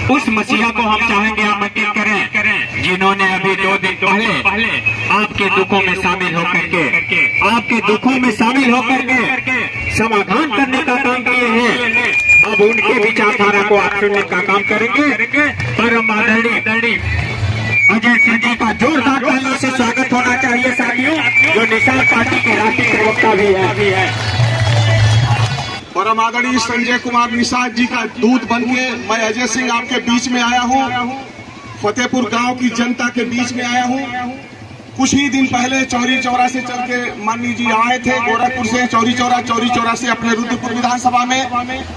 उस मसीहा को हम चाहेंगे आमंत्रित करें जिन्होंने अभी 2 दिन पहले आपके दुखों में शामिल होकर के समाधान करने का काम किए हैं। अब उनके विचारधारा को आप सुनने का काम करेंगे। परम आदरणीय अजय सिंह जी का जोरदार तालियों से स्वागत होना चाहिए साथियों, जो निशान पार्टी के राष्ट्रीय प्रवक्ता भी है। परम आदरणीय संजय कुमार निषाद जी का दूत बनके मैं अजय सिंह आपके बीच में आया हूँ, फतेहपुर गांव की जनता के बीच में आया हूँ। कुछ ही दिन पहले चौरी चौरा से चल के माननीय जी आए थे, गोरखपुर से चौरी चौरा से अपने रुद्रपुर विधानसभा में।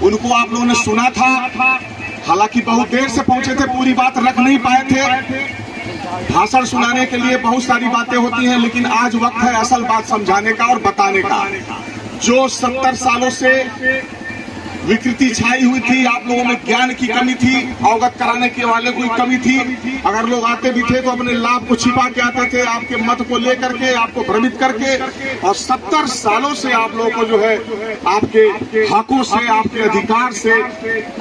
उनको आप लोगों ने सुना था, हालांकि बहुत देर से पहुंचे थे, पूरी बात रख नहीं पाए थे। भाषण सुनाने के लिए बहुत सारी बातें होती हैं, लेकिन आज वक्त है असल बात समझाने का और बताने का। जो 70 सालों से विकृति छाई हुई थी, आप लोगों में ज्ञान की कमी थी, अवगत कराने के वाले कोई कमी थी। अगर लोग आते भी थे तो अपने लाभ को छिपा के आते थे, आपके मत को लेकर के, आपको भ्रमित करके। और 70 सालों से आप लोगों को जो है आपके हकों से, आपके अधिकार से,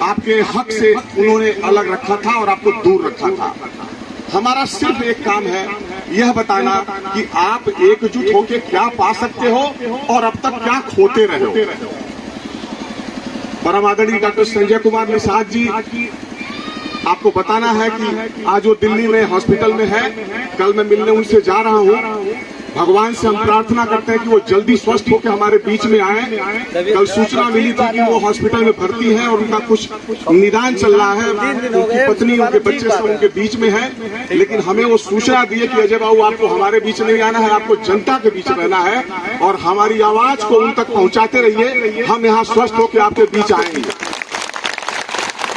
आपके हक से उन्होंने अलग रखा था और आपको दूर रखा था। हमारा सिर्फ एक काम है, यह बताना कि आप एकजुट होकर क्या पा सकते हो और अब तक क्या खोते रहे हो। परम आदरणीय डॉक्टर संजय कुमार निषाद जी, आपको बताना है कि आज वो दिल्ली में हॉस्पिटल में है। कल मैं मिलने उनसे जा रहा हूँ। भगवान से हम प्रार्थना करते हैं कि वो जल्दी स्वस्थ होकर हमारे बीच में आए। कल सूचना मिली थी कि वो हॉस्पिटल में भर्ती है और उनका कुछ निदान चल रहा है। उनकी पत्नी, उनके बच्चे सब उनके बीच में है, लेकिन हमें वो सूचना दी है कि अजय बाबू आपको हमारे बीच नहीं आना है, आपको जनता के बीच रहना है और हमारी आवाज को उन तक पहुंचाते रहिए। हम यहाँ स्वस्थ होकर आपके बीच आएंगे।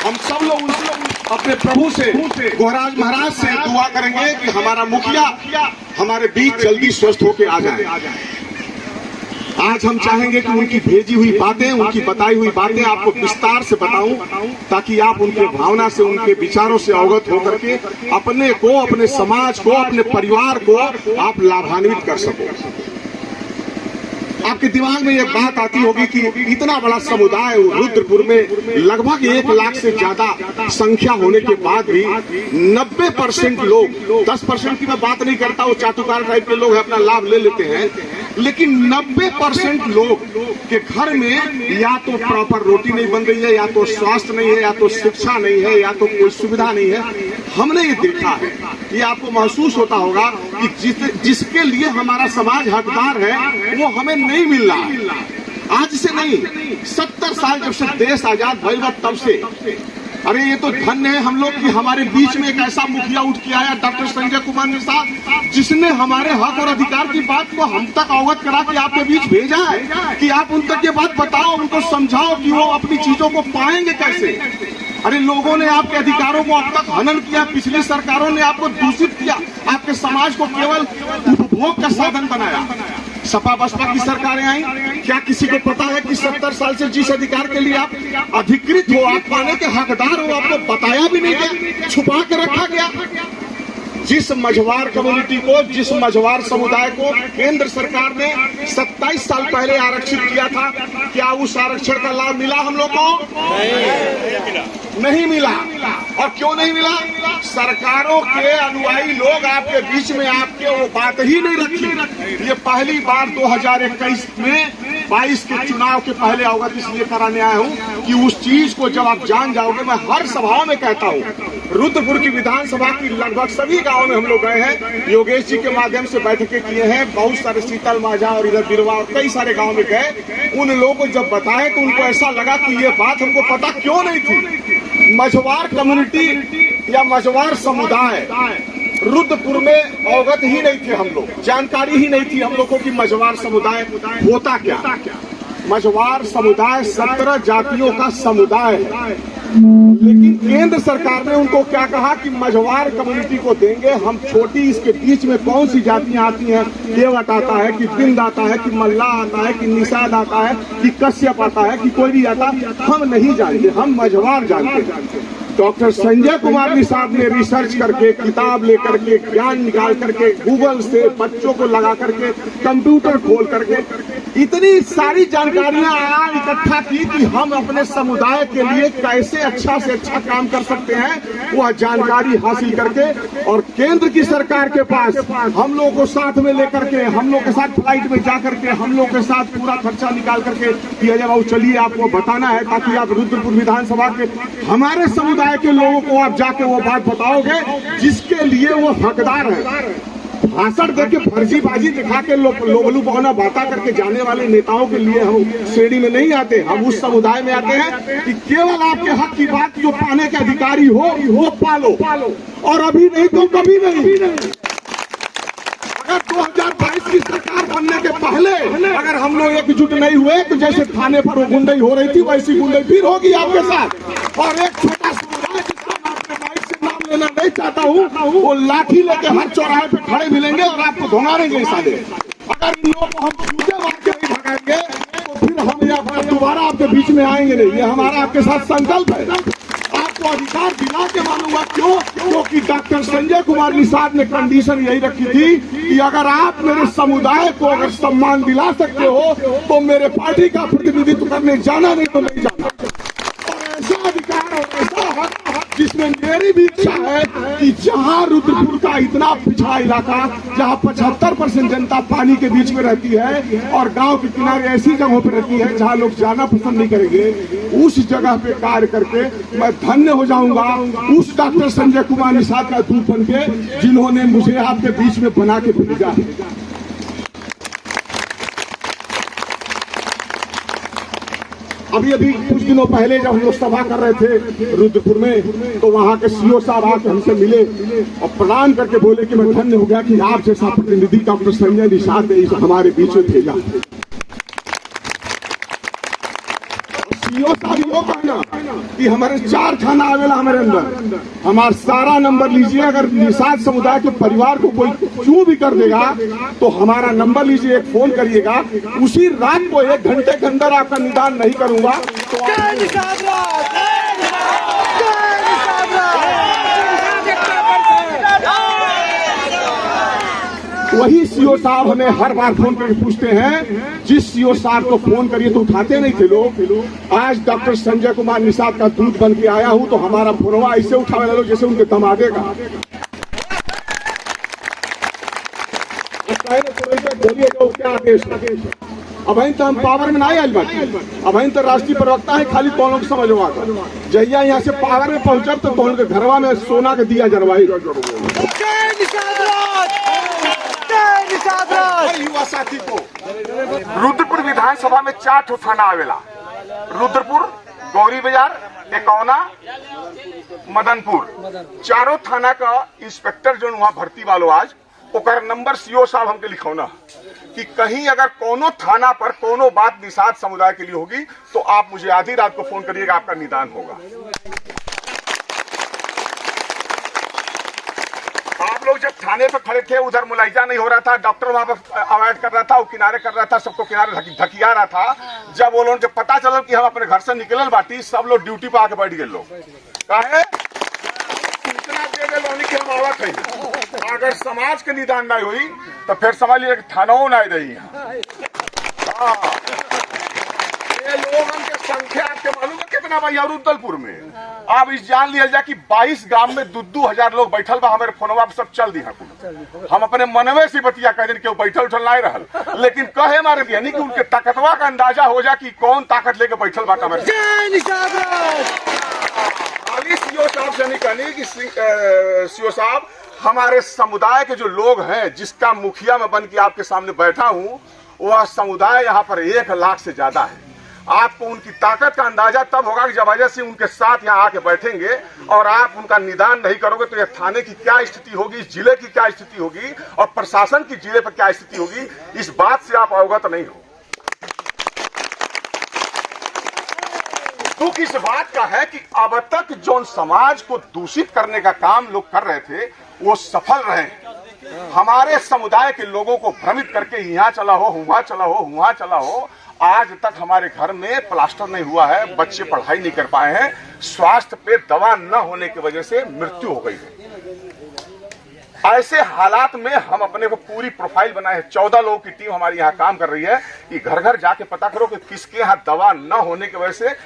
हम सब लोग अपने प्रभु से, गोहराज महाराज से दुआ करेंगे कि हमारा मुखिया हमारे बीच जल्दी स्वस्थ होकर आ जाए। आज हम चाहेंगे कि उनकी भेजी हुई बातें, उनकी बताई हुई बातें आपको विस्तार से बताऊं, ताकि आप उनके भावना से, उनके विचारों से अवगत होकर के अपने को, अपने समाज को, अपने परिवार को आप लाभान्वित कर सको। आपके दिमाग में ये बात आती होगी कि इतना बड़ा समुदाय रुद्रपुर में लगभग 1 लाख से ज्यादा संख्या होने के बाद भी 90% लोग, 10% की मैं बात नहीं करता, वो चाटुकार टाइप के लोग अपना लाभ ले लेते हैं, लेकिन 90% लोग के घर में या तो प्रॉपर रोटी नहीं बन रही है, या तो स्वास्थ्य नहीं है, या तो शिक्षा नहीं है, या तो कोई सुविधा नहीं है। हमने ये देखा है, ये आपको महसूस होता होगा कि जिसके लिए हमारा समाज हकदार है वो हमें नहीं मिल रहा। आज से नहीं, 70 साल जब से देश आजाद भइल तब से। अरे ये तो धन्य है हम लोग कि हमारे बीच में एक ऐसा मुखिया उठ के आया, डॉक्टर संजय कुमार निषाद, जिसने हमारे हक और अधिकार की बात को हम तक अवगत करा के आपके बीच भेजा है कि आप उन तक ये बात बताओ, उनको समझाओ कि वो अपनी चीजों को पाएंगे कैसे। अरे लोगों ने आपके अधिकारों को अब तक हनन किया, पिछली सरकारों ने आपको दूषित किया, आपके समाज को केवल उपभोग का साधन बनाया। सपा बसपा की सरकारें आई, क्या किसी को पता है कि 70 साल से जिस अधिकार के लिए आप अधिकृत हो, आप पाने के हकदार हो, आपको बताया भी नहीं गया, छुपा के रखा गया। जिस मझवार कम्युनिटी को, जिस मझवार समुदाय को केंद्र सरकार ने 27 साल पहले आरक्षित किया था, क्या उस आरक्षण का लाभ मिला हम लोग को? नहीं मिला। और क्यों नहीं मिला? सरकारों के अनुयायी लोग आपके बीच में आपके वो बात ही नहीं रखी। ये पहली बार 2021 में 22 के चुनाव के पहले अवगत इसलिए कराने आया हूँ कि उस चीज को जब आप जान जाओगे। मैं हर सभाओं में कहता हूँ, रुद्रपुर की विधानसभा की लगभग सभी गांवों में हम लोग गए हैं, योगेश जी के माध्यम से बैठकें किए हैं, बहुत सारे शीतल माझा और इधर बिरवा और कई सारे गाँव में गए। उन लोगों को जब बताए तो उनको ऐसा लगा कि ये बात हमको पता क्यों नहीं थी। मझवार कम्युनिटी या मझवार समुदाय रुद्रपुर में अवगत ही नहीं थे हम लोग, जानकारी ही नहीं थी हम लोगों की मझवार समुदाय होता क्या। मझवार समुदाय 17 जातियों का समुदाय है, लेकिन केंद्र सरकार ने उनको क्या कहा कि मझवार कम्युनिटी को देंगे हम। छोटी इसके बीच में कौन सी जातियां आती हैं, केवट आता है कि बिंद आता है कि मल्ला आता है कि निषाद आता है कि कश्यप आता है कि कोई भी आता, हम नहीं जानते, हम मझवार जानते हैं। डॉक्टर संजय कुमार निषाद ने रिसर्च करके, किताब लेकर के, ज्ञान निकाल करके, गूगल से बच्चों को लगा करके, कंप्यूटर खोल करके इतनी सारी जानकारियां इकट्ठा की कि हम अपने समुदाय के लिए कैसे अच्छा से अच्छा काम कर सकते हैं, वह जानकारी हासिल करके और केंद्र की सरकार के पास हम लोगों को साथ में लेकर के, हम लोग के साथ फ्लाइट में जा करके, हम लोग के साथ पूरा खर्चा निकाल करके कि अजय बाबू चलिए आपको बताना है, ताकि आप रुद्रपुर विधानसभा के हमारे समुदाय के लोगों को आप जाके वो बात बताओगे जिसके लिए वो हकदार है। भाषण देके फर्जीबाजी दिखा के लोगलू बहाना बाता करके जाने वाले नेताओं के लिए हम श्रेणी में नहीं आते। हम उस समुदाय में आते हैं कि केवल आपके हक की बात जो पाने के अधिकारी हो वो पालो, और अभी नहीं तो कभी नहीं। अगर 2022 की सरकार बनने के पहले अगर हम लोग एकजुट नहीं हुए तो जैसे थाने पर वो गुंडई हो रही थी वैसी गुंडई फिर होगी आपके साथ। और एक छोटा समुदाय जिसका मैं अपने माइक से नाम लेना नहीं चाहता हूँ, वो लाठी लेके हर चौराहे पे खड़े मिलेंगे और आपको धोंगारेंगे साले। अगर इन लोगों को हम जूते मार के नहीं भगाएंगे तो फिर हम यहाँ दोबारा आपके बीच में आएंगे नहीं। ये हमारा आपके साथ संकल्प है। आपको अधिकार दिला के मानूंगा। क्यों? क्योंकि डॉक्टर संजय कुमार निषाद ने कंडीशन यही रखी थी कि अगर आप मेरे समुदाय को अगर सम्मान दिला सकते हो तो मेरे पार्टी का प्रतिनिधित्व करने जाना, नहीं तो नहीं जाना। और ऐसा अधिकार और ऐसा हक जिसमें मेरी भी इच्छा है कि जहां रुद्रपुर का इतना पिछड़ा इलाका, जहां 75% जनता पानी के बीच में रहती है और गांव के किनारे ऐसी जगहों पर रहती है जहां लोग जाना पसंद नहीं करेंगे, उस जगह पे कार्य करके मैं धन्य हो जाऊंगा उस डॉक्टर संजय कुमार निषाद का दूत बन के, जिन्होंने मुझे आपके बीच में बना के भेजा है। अभी कुछ दिनों पहले जब हम लोग सभा कर रहे थे रुद्रपुर में, तो वहां के सीओ साहब आके हमसे मिले और प्रणाम करके बोले कि मैं धन्य हो गया कि आप जैसा प्रतिनिधि डॉक्टर संजय निषाद ने हमारे बीच में भेजा। सीओ साहब वो कहना कि हमारे 4 थाना आवेला हमारे अंदर, हमारा सारा नंबर लीजिए। अगर निषाद समुदाय के परिवार को कोई क्यों भी कर देगा तो हमारा नंबर लीजिए, एक फोन करिएगा, उसी रात को 1 घंटे के अंदर आपका निदान नहीं करूंगा तो वही सीओ साहब हमें हर बार फोन करके पूछते हैं। जिस सीओ साहब को फोन करिए तो उठाते नहीं थे लोग। आज डॉक्टर संजय कुमार निषाद का दूत बन के आया हूं तो हमारा फोनवा ऐसे उठावे लोग जैसे उनके दमादे का। बोलिए जो क्या आदेश। अब तो हम पावर में नहीं आयल बाटी, अब तो राष्ट्रीय प्रवक्ता है, खाली तो लोग समझ हुआ जहिया यहाँ से पावर में पहुंचब तो के घरवा में सोना के दिया जरवाई। युवा साथी को रुद्रपुर विधानसभा में 4 थाना आवेला, रुद्रपुर, गौरी बाजार, एकौना, मदनपुर। 4 थाना का इंस्पेक्टर जो वहां भर्ती वालों आज ओकर नंबर सीओ साहब हमके लिखौना कि कहीं अगर कोनो थाना पर कोनो बात निषाद समुदाय के लिए होगी तो आप मुझे आधी रात को फोन करिएगा, आपका निदान होगा। आप लोग जब थाने पर खड़े थे उधर मुलायजा नहीं हो रहा था, डॉक्टर वहां पर अवॉइड कर रहा था, वो किनारे कर रहा था, सबको किनारे धकिया रहा था। जब वो लोग जब पता चला कि हम अपने घर से निकलल बाटी, सब लोग ड्यूटी पर आके बैठ गए। लोग काहे सूचना दे दे लोनी के हम आवत है। अगर समाज के निदान नहीं हुई तो फिर समझ लीजिए कि थानाओं नहीं रही। ये लोगों की संख्या आपके मालूम है कितना भाई रुद्रपुर में? आप इस जान लिया जाए कि 22 गांव में 2-2 हजार लोग बैठल बा। हमारे फोनवा सब चल दी हम अपने मनवे से बतिया कह दिन केहू बैठल उठल नहीं रहल, लेकिन कहे मारे दिया नहीं कि उनके ताकतवा का अंदाजा हो जाए कि कौन ताकत लेके बैठल बा। सीओ साहब से नहीं कहनी कि सीओ साहब हमारे समुदाय के जो लोग हैं, जिसका मुखिया में बन के आपके सामने बैठा हूं, वह समुदाय यहाँ पर 1 लाख से ज्यादा है। आपको उनकी ताकत का अंदाजा तब होगा कि जब अजय सिंह उनके साथ यहाँ आके बैठेंगे और आप उनका निदान नहीं करोगे तो यह थाने की क्या स्थिति होगी, इस जिले की क्या स्थिति होगी और प्रशासन की जिले पर क्या स्थिति होगी, इस बात से आप अवगत नहीं हो। दुख इस बात का है कि अब तक जो समाज को दूषित करने का काम लोग कर रहे थे वो सफल रहे। हमारे समुदाय के लोगों को भ्रमित करके यहाँ चला हो, वहां चला हो, वहां चला हो, आज तक हमारे घर में प्लास्टर नहीं हुआ है, बच्चे पढ़ाई नहीं कर पाए हैं, स्वास्थ्य पे दवा न होने की वजह से मृत्यु हो गई है। ऐसे हालात में हम अपने को पूरी प्रोफाइल बनाए हैं। 14 लोगों की टीम हमारी यहाँ काम कर रही है कि घर घर जाके पता करो कि किसके यहाँ दवा न होने की वजह से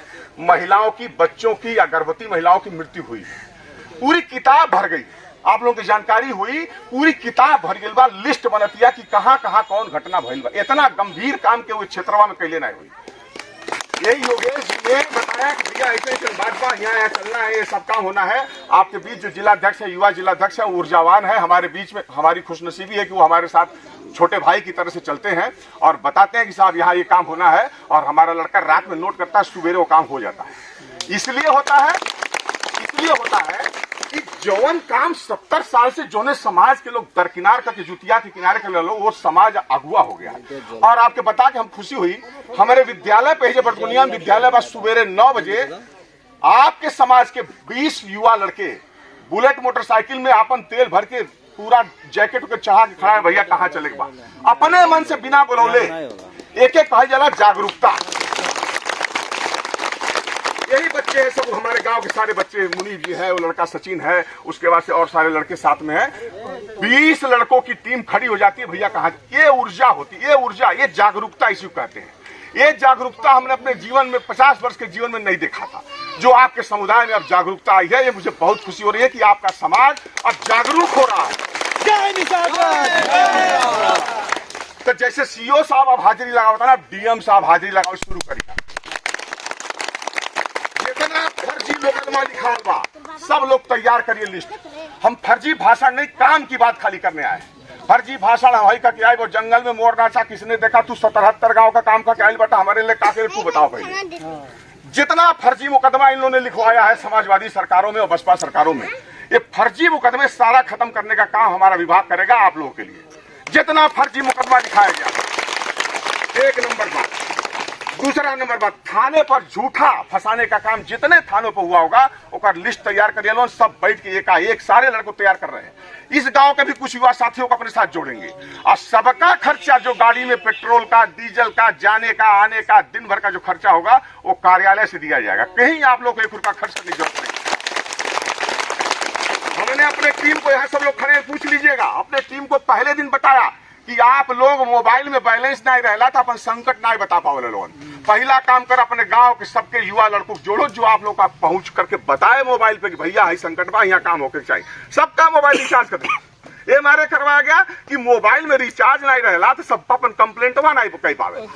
महिलाओं की, बच्चों की या गर्भवती महिलाओं की मृत्यु हुई। पूरी किताब भर गई, आप लोगों की जानकारी हुई, पूरी किताब भर गई बा, लिस्ट बनतिया कि कहाँ कहाँ कौन घटना भइल बा। इतना गंभीर काम के हुए क्षेत्रवा में कैले नहीं हुई। यही योगेश जी ने बताया कि भैया ऐसे भाजपा यहाँ चलना है, ये सब काम होना है। आपके बीच जो जिलाध्यक्ष है, युवा जिलाध्यक्ष है, ऊर्जावान है, हमारे बीच में हमारी खुशनसीबी है कि वो हमारे साथ छोटे भाई की तरह से चलते हैं और बताते हैं कि साहब यहाँ ये काम होना है, और हमारा लड़का रात में नोट करता है, सवेरे वो काम हो जाता है। इसलिए होता है कि जौन काम 70 साल से जोने समाज के लोग दरकिनार करके, जुतिया के किनारे के लोग, वो समाज अगुआ हो गया है। और आपके बता के हम खुशी हुई, हमारे विद्यालय पे बरगुनिया विद्यालय बस सुबह 9 बजे आपके समाज के 20 युवा लड़के बुलेट मोटरसाइकिल में अपन तेल भर के पूरा जैकेट के चढ़ा के खड़ा है, भैया कहाँ चले के बाद अपने मन से बिना बुलौले एक एक कहा जाला जागरूकता। यही बच्चे हैं सब, हमारे गांव के सारे बच्चे, मुनीब जी है, वो लड़का सचिन है, उसके बाद से और सारे लड़के साथ में हैं। 20 लड़कों की टीम खड़ी हो जाती है, भैया कहाँ। ये ऊर्जा होती है, ये ऊर्जा, ये जागरूकता इसी को कहते हैं। ये जागरूकता हमने अपने जीवन में 50 वर्ष के जीवन में नहीं देखा था। जो आपके समुदाय में अब जागरूकता आई है, ये मुझे बहुत खुशी हो रही है कि आपका समाज अब जागरूक हो रहा है। तो जैसे सीओ साहब अब हाजिरी लगाओ ना, डीएम साहब हाजिरी लगाओ शुरू करिए। जितना फर्जी मुकदमा लिखा बा सब लोग तैयार करिए लिस्ट। हम फर्जी भाषण नहीं, काम की बात खाली करने आए। फर्जी भाषण हवाई का क्या है, वो जंगल में मोर नाचा किसने देखा, तू 77 गांव का काम का क्या बता, हमारे लिए काके तू बताओ पहले। जितना फर्जी मुकदमा इन लोगों ने लिखवाया है समाजवादी सरकारों में और बसपा सरकारों में, ये फर्जी मुकदमे सारा खत्म करने का काम हमारा विभाग करेगा आप लोगों के लिए। जितना फर्जी मुकदमा दिखाया गया, एक नंबर बात। दूसरा नंबर बात, थाने पर झूठा फंसाने का काम जितने थानों पर हुआ होगा ओकर लिस्ट तैयार करिए लो। सब बैठ के एकाएक सारे लड़कों तैयार कर रहे हैं। इस गांव के भी कुछ युवा साथियों को अपने साथ जोड़ेंगे और सबका खर्चा जो गाड़ी में पेट्रोल का, डीजल का, जाने का, आने का, दिन भर का जो खर्चा होगा वो कार्यालय से दिया जाएगा। कहीं आप लोग को 1 रुपया खर्च करने की जरूरत नहीं। हमने अपने टीम को, यहाँ सब लोग खड़े पूछ लीजिएगा, अपने टीम को पहले दिन बताया कि आप लोग मोबाइल में बैलेंस नहीं रहला था, अपन संकट नहीं बता पाओगे लोग। पहला काम कर, अपने गांव के सबके युवा लड़कों को जोड़ो, जो आप लोग का पहुंच करके बताए मोबाइल पे कि भैया है संकट बा, यहाँ काम होके चाहिए। सबका मोबाइल रिचार्ज कर दे। ये मारे करवाया गया कि मोबाइल में रिचार्ज नहीं रहला तो सब अपन कंप्लेंट नहीं कही पावे,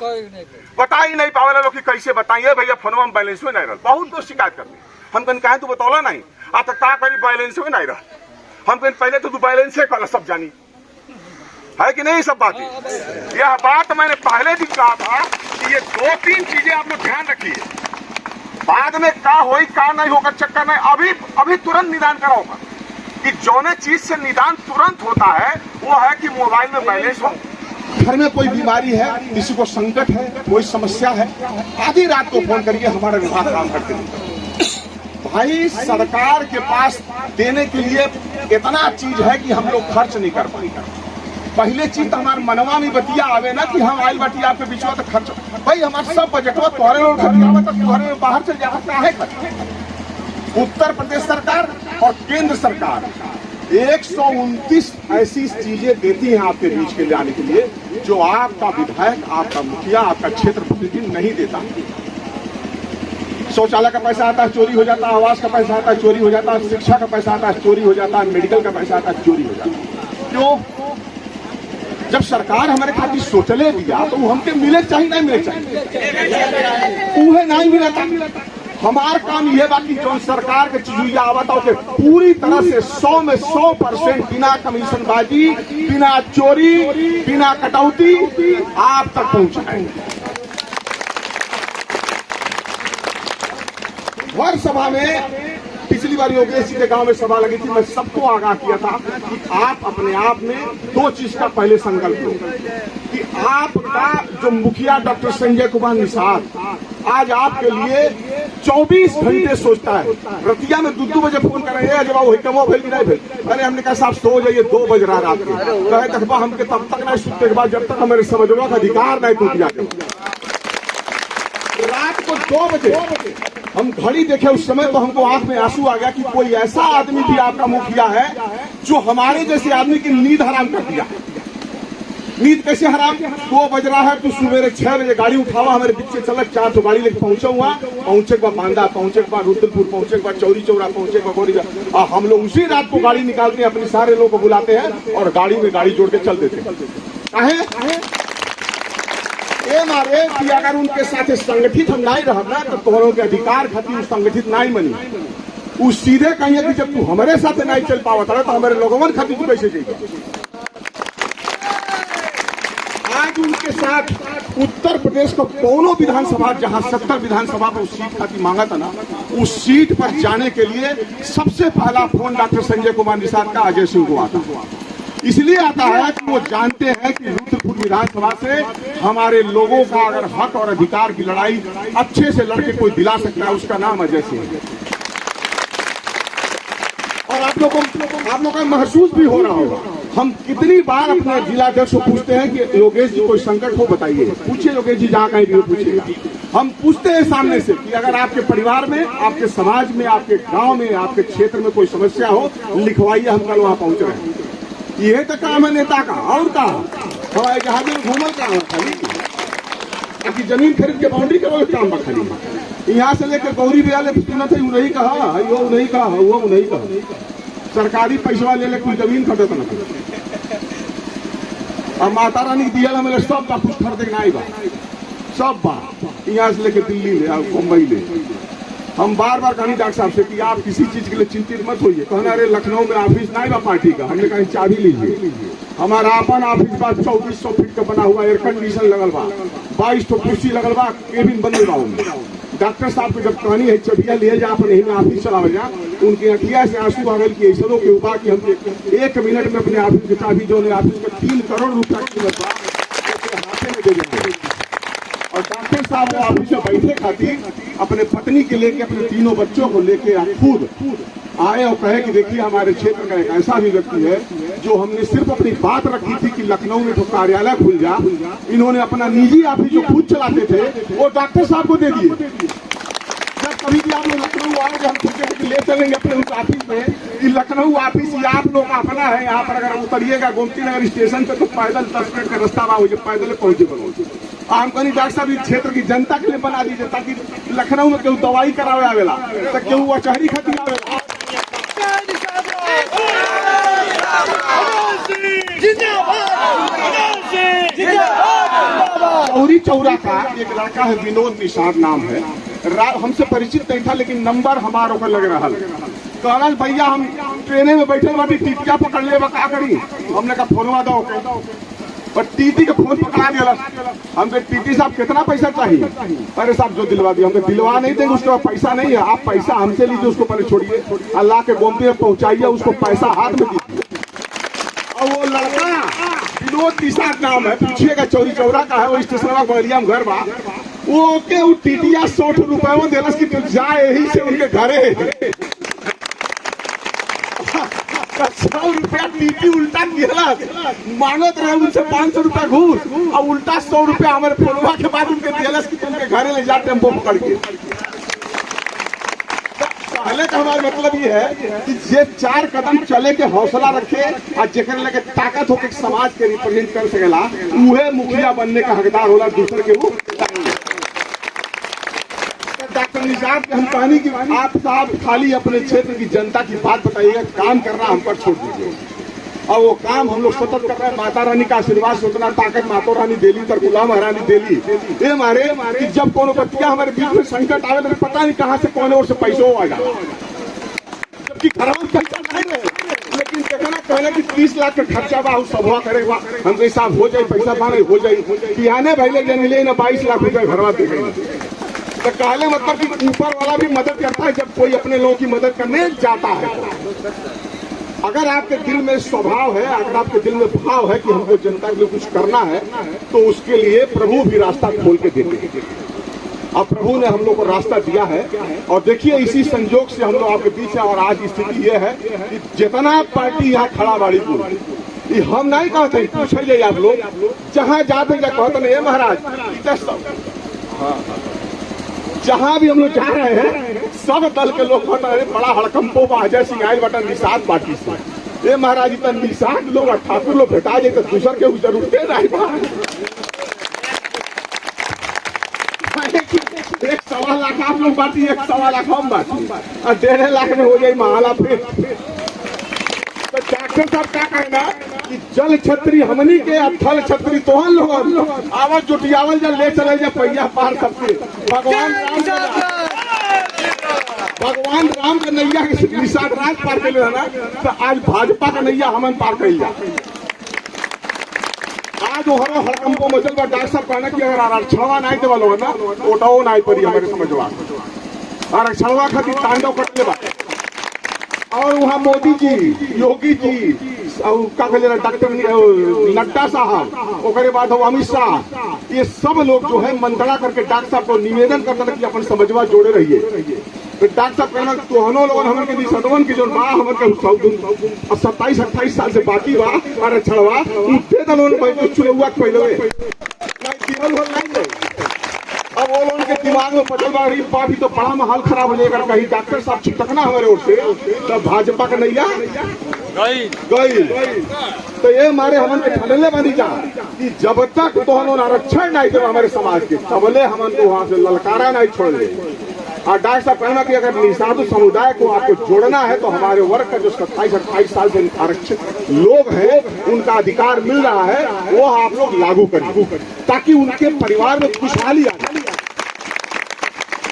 बता ही नहीं पावे लोग कि कैसे बताइए भैया फोनवा में बैलेंस में नहीं रहा। बहुत दोस्त शिकायत करते, हम कहीं कहे तू बतौला नहीं, आ तक का करी बैलेंस में नहीं रहा। हम कहीं पहले तो तू बैलेंस कर सब जानी है कि नहीं। सब बातें, यह बात मैंने पहले दिन कहा था कि ये 2-3 चीजें आप लोग ध्यान रखिए। बाद में का होई का नहीं होगा चक्कर नहीं, अभी तुरंत निदान कराओगा कि जौने चीज से निदान तुरंत होता है वो है कि मोबाइल में बैलेंस हो। घर में कोई बीमारी है, किसी को संकट है, कोई समस्या है, आधी रात को फोन करिए, हमारा विभाग काम करते हैं। भाई सरकार के पास देने के लिए इतना चीज है कि हम लोग खर्च नहीं कर पाएंगे। पहले चीज तो हमारे मनवा में बतिया आवे ना कि हम आयल बटिया आपके बीच में तो खर्च, भाई हमारे सब बजटवा तोहरे लोग तोहरे में बाहर चल जाता है। उत्तर प्रदेश सरकार और केंद्र सरकार 129 ऐसी चीजें देती हैं आपके बीच के लिए आने के लिए, जो आपका विधायक, आपका मुखिया, आपका क्षेत्र प्रतिनिधि नहीं देता। शौचालय का पैसा आता है चोरी हो जाता है, आवास का पैसा आता है चोरी हो जाता है, शिक्षा का पैसा आता है चोरी हो जाता है, मेडिकल का पैसा आता है चोरी हो जाता है। क्यों? जब सरकार हमारे खातिर सोचले दिया तो हमके मिले चाहिए नहीं मिले चाहिए, उहे नहीं मिलता। हमार काम यह बाकी जो सरकार के चीजुया आवता है पूरी तरह से 100 में 100% बिना कमीशन बाजी, बिना चोरी, बिना कटौती आप तक पहुंचाएंगे। हर सभा में, पिछली बार योगेश जी के गांव में सभा लगी थी, मैं सबको आगाह किया था कि आप अपने आप में 2 चीज का पहले संकल्प लो कि आपका जो मुखिया डॉक्टर संजय कुमार निषाद आज आपके लिए 24 घंटे सोचता है। रतिया में 2-2 बजे फोन कर रहे हैं, जब वही कमो भेल नहीं भेल। अरे हमने कहा साहब सो जाइए, 2 बज रहा रात के, कहे तकबा हमके तब तक नहीं सुनते के बाद जब तक हमारे समझवा का अधिकार नहीं टूट जाते। 2 बजे हम घड़ी देखे, उस समय तो हमको आंख में आंसू आ गया कि कोई ऐसा आदमी भी आपका मुखिया है जो हमारे जैसे आदमी की नींद हराम कर दिया। नींद कैसे हराम? 2 बज रहा है तो सुबह 6 बजे गाड़ी उठावा, हमारे बीच से चलक 4 तो गाड़ी लेके पहुंचा हुआ, पहुंचे के बाद बांदा, पहुंचे के बाद रुद्रपुर, पहुंचे के बाद चौरी चौरा, पहुंचे के बाद गोरी। और हम लोग उसी रात को गाड़ी निकालते हैं, अपने सारे लोग को बुलाते हैं और गाड़ी में गाड़ी जोड़ के चल देते हैं। ये मारे कि अगर उनके साथ संगठित हम नहीं रहना तो तोहरों के अधिकार खातिर संगठित नहीं बनी। वो सीधे कहिए कि जब तू हमारे साथ नहीं चल पावत रहा तो हमारे लोगों खातिर तू कैसे जाएगा। आज उनके साथ उत्तर प्रदेश का दोनों विधानसभा, जहां 70 विधानसभा पर उस सीट खातिर मांगा था ना, उस सीट पर जाने के लिए सबसे पहला फोन डॉक्टर संजय कुमार निषाद का अजय सिंह को आता। इसलिए आता है कि वो जानते हैं कि रुद्रपुर विधानसभा से हमारे लोगों का अगर हक और अधिकार की लड़ाई अच्छे से लड़के कोई दिला सकता है, उसका नाम अजय सिंह है। और आप लोगों का महसूस भी हो रहा होगा, हम कितनी बार अपने जिलाध्यक्ष को पूछते हैं कि योगेश जी कोई संकट हो बताइए, पूछिए योगेश जी, जहाँ कहीं भी पूछिएगा। हम पूछते हैं सामने से कि अगर आपके परिवार में, आपके समाज में, आपके गांव में, आपके क्षेत्र में कोई समस्या हो, लिखवाइए, हम कल वहां पहुंच रहे हैं। ये तो काम है नेता का, और का हवाई जहाज में घूमल का खाली, ताकि जमीन खरीद के बाउंड्री करो काम खाली। यहाँ से लेकर गौरी बियाले सुना था, नहीं कहा वो नहीं कहा, वो नहीं कहा, सरकारी पैसा ले कोई जमीन खरीदता ना। और माता रानी दिया हमें सब बा, कुछ खरीदे नहीं बा, सब बा, यहाँ से लेकर दिल्ली ले, मुंबई ले। हम बार बार कहीं डॉक्टर साहब से कि आप किसी चीज के लिए चिंतित मत होइए। कहना अरे लखनऊ में ऑफिस नहीं बा पार्टी का, हमने कहीं चाबी लीजिए, हमारा अपन ऑफिस बा 2400 फीट का बना हुआ, एयर कंडीशन लगल बा, 22 कुर्सी लगल बा, केबिन बंद बा। डॉक्टर साहब को जब कहनी है चबिया लिए जा अपन यही में ऑफिस चलावे जा, उनकी अखिया से आंसू आ गए कि ऐसा के ऊपर कि हम 1 मिनट में अपने ऑफिस की चाबी जो है ऑफिस का 3 करोड़ रुपया कीमत हाथे में दे देंगे। और डॉक्टर साहब वो ऑफिस में बैठे खातिर अपने पत्नी के लेके, अपने 3 बच्चों को लेके खुद आए और कहे कि देखिए हमारे क्षेत्र का एक ऐसा भी व्यक्ति है जो हमने सिर्फ अपनी बात रखी थी कि लखनऊ में तो कार्यालय खुल जा, इन्होंने अपना निजी ऑफिस जो खुद चलाते थे वो डॉक्टर साहब को दे दिए। जब कभी भी आप लोग लखनऊ आओगे हम सोचे कि ले चलेंगे अपने उस ऑफिस में, कि लखनऊ ऑफिस ये आप लोग का अपना है। यहाँ पर अगर उतरिएगा गोमती नगर स्टेशन पे तो पैदल 10 मिनट का रास्ता हो, पैदल पहुंचे बनोगे। हम कहीं डॉक्टर साहब इस क्षेत्र की जनता के लिए बना दीजिए ताकि लखनऊ में केहू दवाई करावे आवेला तो केहू कचहरी खातिर आवेला। चौरी चौरा का एक लड़का है, विनोद निषाद नाम है, हमसे परिचित नहीं था लेकिन नंबर हमारा ओकर लग रहा। कहना भैया हम ट्रेने में बैठे बाटी टिटिया पकड़ ले, का करी? हमने कहा फोनवा दो, और टीटी के फोन पकड़ा दिया। हमके टीटी साहब कितना पैसा चाहिए? अरे साहब जो दिलवा दिया, हमको दिलवा नहीं देंगे, उसके बाद पैसा नहीं है, आप पैसा हमसे लीजिए, उसको पहले छोड़िए, अल्लाह के गोमती में पहुंचाइए, उसको पैसा हाथ में दीजिए। और वो लड़का विनोद निषाद नाम है, पूछिएगा चौरी चौरा का है, वो स्टेशन बलिया में घर बा, वो के वो टीटिया 100 रुपए में देलस की जाए यही से उनके घरे 100 रुपया टीटी उल्टा दिया, मांगत रहे उनसे 500 रुपया घूस, और उल्टा 100 रुपया हमारे फोनवा के बाद उनके दिलस की उनके घरे ले जा टेम्पो पकड़ के। पहले तो हमारा मतलब ये है कि जे 4 कदम चले के हौसला रखे और जेकर लगे ताकत हो के समाज के रिप्रेजेंट कर सकेला, उहे मुखिया बनने का हकदार होला, दूसरे के वो। डॉक्टर निषाद के हम कहनी कि आप साहब खाली अपने क्षेत्र की जनता की बात बताइएगा, काम करना हम पर छोड़ दीजिए। और वो काम हम लोग सतत कर रहे हैं। माता रानी का आशीर्वाद से उतना ताकत माता रानी देली, तरकुला महारानी देली। ये हमारे कि जब कोनो बच्चिया हमारे बीच में संकट आवे तो पता नहीं कहाँ से कौन और से पैसों आ जाए, जबकि घरों पैसा नहीं रहे। लेकिन देखना कहना कि 30 लाख का खर्चा बा सभा करेगा, हम साहब हो जाए पैसा पाने हो जाए, पियाने भैले जन ना 22 लाख रुपए घरवा देंगे। तो कहले मतलब कि ऊपर वाला भी मदद करता है जब कोई अपने लोगों की मदद करने जाता है। अगर आपके दिल में स्वभाव है, अगर आपके दिल में भाव है कि हमको जनता के लिए कुछ करना है, तो उसके लिए प्रभु भी रास्ता खोल के देते हैं। अब प्रभु ने हम लोग को रास्ता दिया है। और देखिए इसी संजोग से हम लोग आपके बीच है। और आज स्थिति यह है कि जितना पार्टी यहाँ खड़ा बाड़ी को, हम नहीं कहते, पूछे जाइए आप लोग जहाँ जाते कहते नहीं महाराज जहां भी हम लोग जा रहे हैं सब दल के लोग बता रहे बड़ा हड़कंपो बा Ajay Singh oil button Nishad party से ये महाराज इतना निषाद लोग और ठाकुर लोग भेटा जाए तो दूसर के जरूरत नहीं बा। एक 1.25 लाख आप लोग बांटी 1.25 लाख हम बांटी और 1.5 लाख में हो जाए महाला फिर। तो डॉक्टर साहब क्या कहना कि जल छतरी हमनी के और थल छतरी तोहन लोग आवाज जुटियावल जल ले चले जा पहिया पार सबके भगवान राम के नैया के निषाद राज पार कर ना तो आज भाजपा का नैया हमन पार कर लिया। आज वो हड़कंपो मचल बा डॉक्टर साहब कहना कि अगर आरक्षणवा नहीं देवा लोग ना ओटाओ नहीं पड़ी हमारे समझवा आरक्षणवा खातिर तांडव कटले बा। और वहाँ मोदी जी योगी जी का कहले डॉक्टर नड्डा साहब ओकरे बाद अमित शाह ये सब लोग जो है मंत्रणा करके डॉक्टर साहब को निवेदन करते कि अपन समझवा जोड़े रहिए। तो डॉक्टर साहब कहना तोहनो लोगन हमन के निषदवन की जो बा हमन के 27-28 साल से बाकी बा और छड़वा उठे तो लोन पहले चुलुआ पहले अब वो लोगों के दिमाग में पटल बा रही पापी तो बड़ा माहौल खराब हो जाएगा कहीं डॉक्टर साहब छिटकना हमारे ओर से तो भाजपा का नैया गई। तो ये हमारे हमन के ठंडले बनी जा कि जब तक तो हम आरक्षण नहीं दे हमारे समाज के तबले हमन को वहां से ललकारा नहीं छोड़ दे। और डॉक्टर साहब कहना कि अगर निषाद समुदाय को आपको जोड़ना है तो हमारे वर्ग का जो 27-28 साल से आरक्षित लोग हैं उनका अधिकार मिल रहा है वो आप लोग लागू करें ताकि उनके परिवार में खुशहाली आ जाए।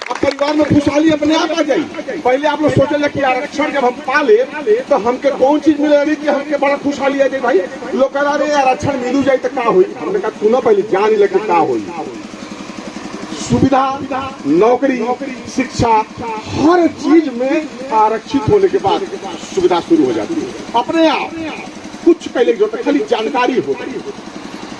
अब परिवार में खुशहाली अपने आप आ जाए। पहले आप लोग सोचे कि आरक्षण जब हम पाले तो हमके कौन चीज मिले रही कि हमके बड़ा खुशहाली आ जाए। भाई लोग कह रहे आरक्षण मिलू जाए तो क्या हुई हमने कहा सुनो पहले जान लेके क्या हुई। सुविधा नौकरी शिक्षा हर चीज में आरक्षित होने के बाद सुविधा शुरू हो जाती है अपने आप। कुछ पहले जो खाली जानकारी होती है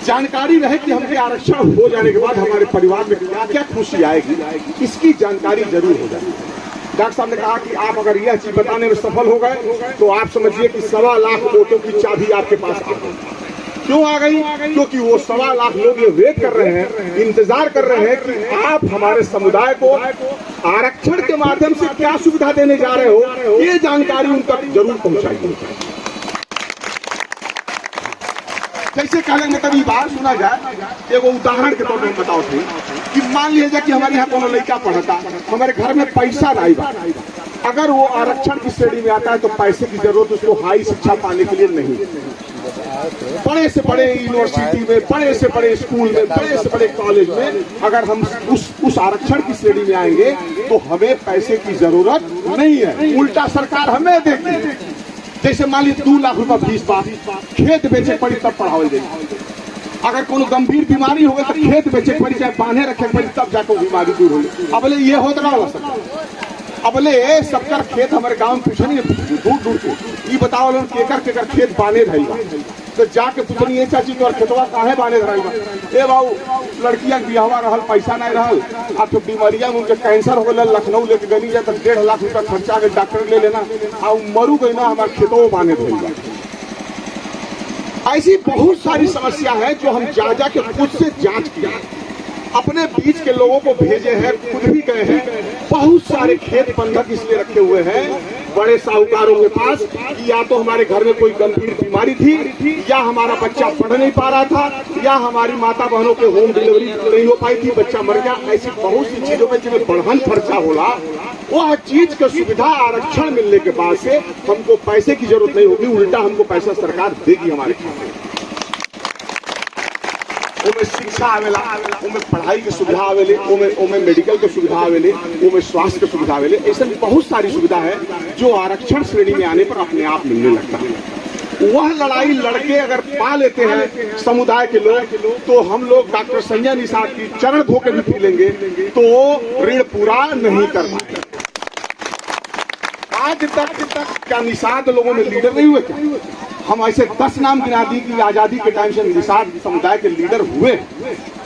जानकारी रहे कि हमके आरक्षण हो जाने के बाद हमारे परिवार में क्या क्या खुशी आएगी इसकी जानकारी जरूर हो जाए। डॉक्टर साहब ने कहा कि आप अगर यह चीज बताने में सफल हो गए तो आप समझिए कि 1.25 लाख वोटों की चाबी आपके पास आ गई। क्यों आ गई? क्योंकि वो 1.25 लाख लोग ये वेट कर रहे हैं इंतजार कर रहे हैं कि आप हमारे समुदाय को आरक्षण के माध्यम से क्या सुविधा देने जा रहे हो ये जानकारी उन तक जरूर पहुंचाइए। जैसे कहने मतलब ये बात सुना जाए एक उदाहरण के तौर पर बताओ थे कि मान लीजिए कि हमारे यहाँ कोनो लड़का पढ़ता हमारे घर में पैसा नहीं बा अगर वो आरक्षण की श्रेणी में आता है तो पैसे की जरूरत उसको हाई शिक्षा पाने के लिए नहीं। बड़े से बड़े यूनिवर्सिटी में बड़े से बड़े स्कूल में बड़े से बड़े कॉलेज में अगर हम उस आरक्षण की श्रेणी में आएंगे तो हमें पैसे की जरूरत नहीं है उल्टा सरकार हमें देगी। जैसे मान लीजिए 2 लाख रुपया फीस बा खेत बेचे पड़ी तब पढ़ावल जाए। अगर कोनो गंभीर बीमारी हो गई तो खेत बेचे पड़ी चाहे बांधे रखे पड़ी तब जाकर बीमारी दूर होगी। अब ये होता ना अबले सबकर खेत हमारे गांव में पूछनी दूर दूर से ये बताओ लोग केकर खेत बाने रहेगा तो जाके पूछनी ये चाची तो खेतवा काहे बाने रहेगा ए बाबू लड़किया बियाहवा रहल पैसा नहीं रहल अब तो बीमारिया में उनके कैंसर हो गया लखनऊ लेके गनी जाए तो 1.5 लाख रुपया खर्चा के डॉक्टर ले लेना और मरू गई ना हमारे खेतों बाने रहेगा। ऐसी बहुत सारी समस्या है जो हम जा के खुद से जांच किया अपने बीच के लोगों को भेजे हैं खुद भी गए हैं। बहुत सारे खेत बंधक इसलिए रखे हुए हैं बड़े साहूकारों के पास कि या तो हमारे घर में कोई गंभीर बीमारी थी या हमारा बच्चा पढ़ नहीं पा रहा था या हमारी माता बहनों के होम डिलीवरी नहीं हो पाई थी बच्चा मर गया। ऐसी बहुत सी चीजों में जिन्हें बढ़हन खर्चा होला वह चीज की सुविधा आरक्षण मिलने के बाद से हमको पैसे की जरूरत नहीं होगी उल्टा हमको पैसा सरकार देगी हमारे खाते में। उनमें शिक्षा आवेला उनमें पढ़ाई की सुविधा आवेले उनमें मेडिकल की सुविधा आवेले उनमें स्वास्थ्य की सुविधा आवेले ऐसे बहुत सारी सुविधा है जो आरक्षण श्रेणी में आने पर अपने आप मिलने लगता है। वह लड़ाई लड़के अगर पा लेते हैं समुदाय के लोग तो हम लोग डॉक्टर संजय निषाद की चरण धो के भी पी लेंगे तो ऋण पूरा नहीं कर पाएंगे। आज तक क्या निषाद लोगों में लीडर नहीं हुए क्या? हम ऐसे 10 नाम गिना दी कि आजादी के टाइम से निषाद समुदाय के लीडर हुए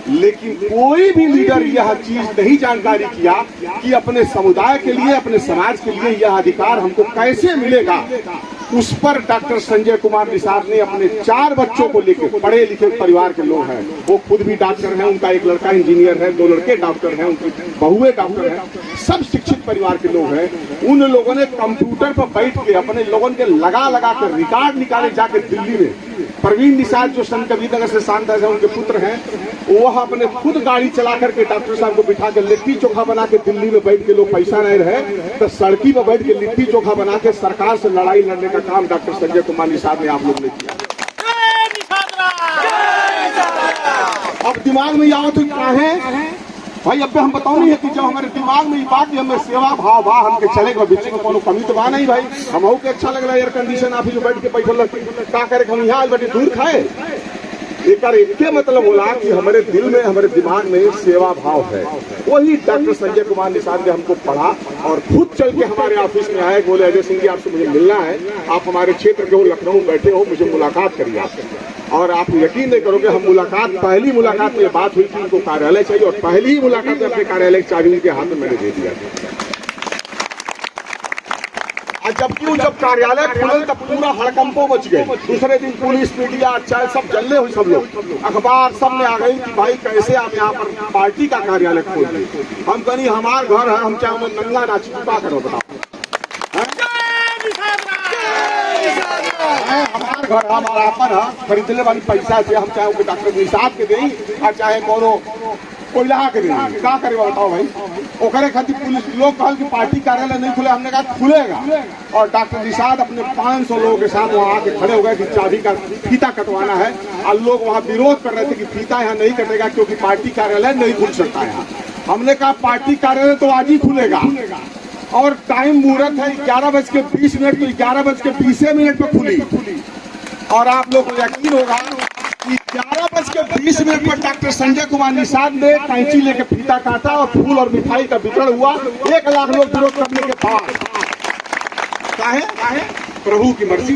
लेकिन कोई भी लीडर यह चीज नहीं जानकारी किया कि अपने समुदाय के लिए अपने समाज के लिए यह अधिकार हमको कैसे मिलेगा उस पर डॉक्टर संजय कुमार निषाद ने अपने 4 बच्चों को लेकर, पढ़े लिखे परिवार के लोग हैं, वो खुद भी डॉक्टर हैं, उनका एक लड़का इंजीनियर है, 2 लड़के डॉक्टर हैं, उनकी बहुएं डॉक्टर हैं, सब शिक्षित परिवार के लोग हैं। उन लोगों ने कंप्यूटर पर बैठ के अपने लोगों के लगा कर रिकॉर्ड निकाले जाके दिल्ली में। प्रवीण निषाद जो संत कबीरनगर से सांता है, उनके पुत्र हैं, वह अपने खुद गाड़ी चला करके डॉक्टर साहब को बिठा कर लिट्टी चोखा बना के, दिल्ली में बैठ के लोग पैसा नहीं रहे तो सड़की पर बैठ के लिट्टी चोखा बना के सरकार से लड़ाई लड़ने का काम डॉक्टर संजय कुमार निषाद ने आप लोग ने किया। अब दिमाग में आओ तो क्या है भाई, अब हम बताओ नहीं है कि जब हमारे दिमाग में ये बात कि हमें सेवा भाव बा हमके चलेगा, बीच में कोनो कमी तो बा नहीं भाई। हम के अच्छा लग रहा है एयर कंडीशन आप जो बैठ के बैठल का करे, हम यहाँ बैठे दूर खाए। एक मतलब बोला कि हमारे दिल में, हमारे दिमाग में सेवा भाव है। वही डॉक्टर संजय कुमार निषाद ने हमको पढ़ा और खुद चल के हमारे ऑफिस में आए, बोले अजय सिंह जी आपसे मुझे मिलना है, आप हमारे क्षेत्र के हो, लखनऊ बैठे हो, मुझे मुलाकात करिए आप। और आप यकीन नहीं करोगे, हम मुलाकात, पहली मुलाकात में बात हुई कि उनको कार्यालय चाहिए और पहली ही मुलाकात में अपने कार्यालय की चाबी उनके हाथ में मैंने दे दिया। जब कार्यालय खुले तब पूरा हड़कंपो मच गए। दूसरे दिन पुलिस, मीडिया, चाय सब जल्ले हुए, सब लोग अखबार सब में आ गई कि भाई कैसे आप यहाँ पर पार्टी का कार्यालय खोल दिए। हम कहीं हमारे घर है, हम चाहे नंगा नाच का करो, बताओ हमारे घर हमारा अपन है, खरीदने वाली पैसा से हम चाहे डॉक्टर निषाद के दें और चाहे कोनो कोयला के दें, क्या करे बताओ भाई। ओकरे खातिर पुलिस लोग कहल कि पार्टी कार्यालय नहीं खुले, हमने कहा खुलेगा। और डॉक्टर निषाद अपने 500 लोगों के साथ वहाँ आके खड़े हो गए कि चाबी का फीता कटवाना है। और लोग वहाँ विरोध कर रहे थे कि फीता यहाँ नहीं कटेगा क्योंकि पार्टी कार्यालय नहीं खुल सकता यहाँ। हमने कहा पार्टी कार्यालय तो आज ही खुलेगा और टाइम मुहूर्त है 11:20 तो 11:20 पर खुली। और आप लोग को यकीन होगा कि 11:20 पर डॉक्टर संजय कुमार निषाद ने कैंची लेके फीता काटा और फूल और मिठाई का वितरण हुआ। 1 लाख लोग विरोध करने के बाद काहे प्रभु की मर्जी,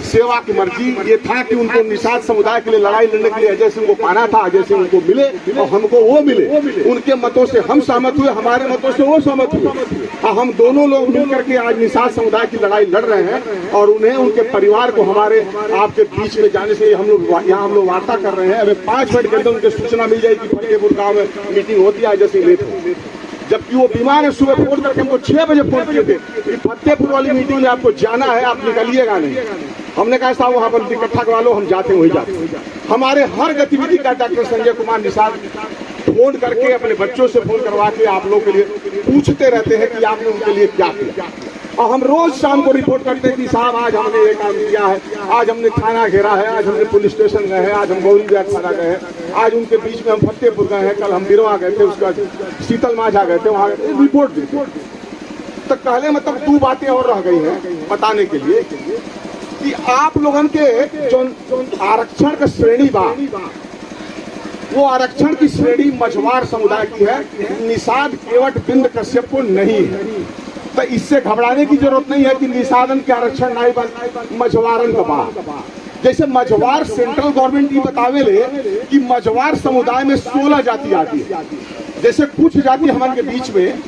सेवा की मर्जी। ये था कि उनको निषाद समुदाय के लिए लड़ाई लड़ने के लिए अजय सिंह को पाना था, अजय सिंह उनको मिले और हमको वो मिले। उनके मतों से हम सहमत हुए, हमारे मतों से वो सहमत हुए और हम दोनों लोग मिलकर के आज निषाद समुदाय की लड़ाई लड़ रहे हैं। और उन्हें, उनके परिवार को हमारे आपके बीच में जाने से हम लोग वार्ता कर रहे हैं। हमें 5 मिनट के अंदर उनकी सूचना मिल जाएगी कि फतेहपुर गाँव में मीटिंग होती है, अजय सिंह लेट हो। जबकि वो बीमार है, सुबह फोन करके हमको 6 बजे फोन किए थे कि फतेहपुर वाली मीटिंग में आपको जाना है, आप निकलिएगा नहीं। हमने कहा साहब वहाँ पर इकट्ठा करवा लो, हम जाते हैं, वही जाते। हमारे हर गतिविधि का डॉक्टर संजय कुमार निषाद फोन करके, अपने बच्चों से फोन करवा के आप लोगों के लिए पूछते रहते हैं कि आपने उनके लिए क्या किया। और हम रोज शाम को रिपोर्ट करते हैं कि साहब आज हमने ये काम किया है, आज हमने थाना घेरा है, आज हमने पुलिस स्टेशन गए हैं, आज हम गौरी विहार थाना गए हैं, आज उनके बीच में हम फतेहपुर गए हैं, कल हम बिरवा गए थे, उसके बाद शीतल माझा गए थे, वहाँ रिपोर्ट दी। तो पहले मतलब 2 बातें और रह गई हैं बताने के लिए कि आप लोगों के जो आरक्षण का श्रेणी बा, वो आरक्षण की श्रेणी मझवार समुदाय की है, निषाद केवट बिंद कश्यप को नहीं है। तो इससे घबराने की जरूरत नहीं है कि निषादन के आरक्षण नहीं बन मझवारन का बा। जैसे मझवार सेंट्रल गवर्नमेंट ये बतावे ले कि मझवार समुदाय में 16 जाति आती है। जैसे कुछ जाति हमारे बीच में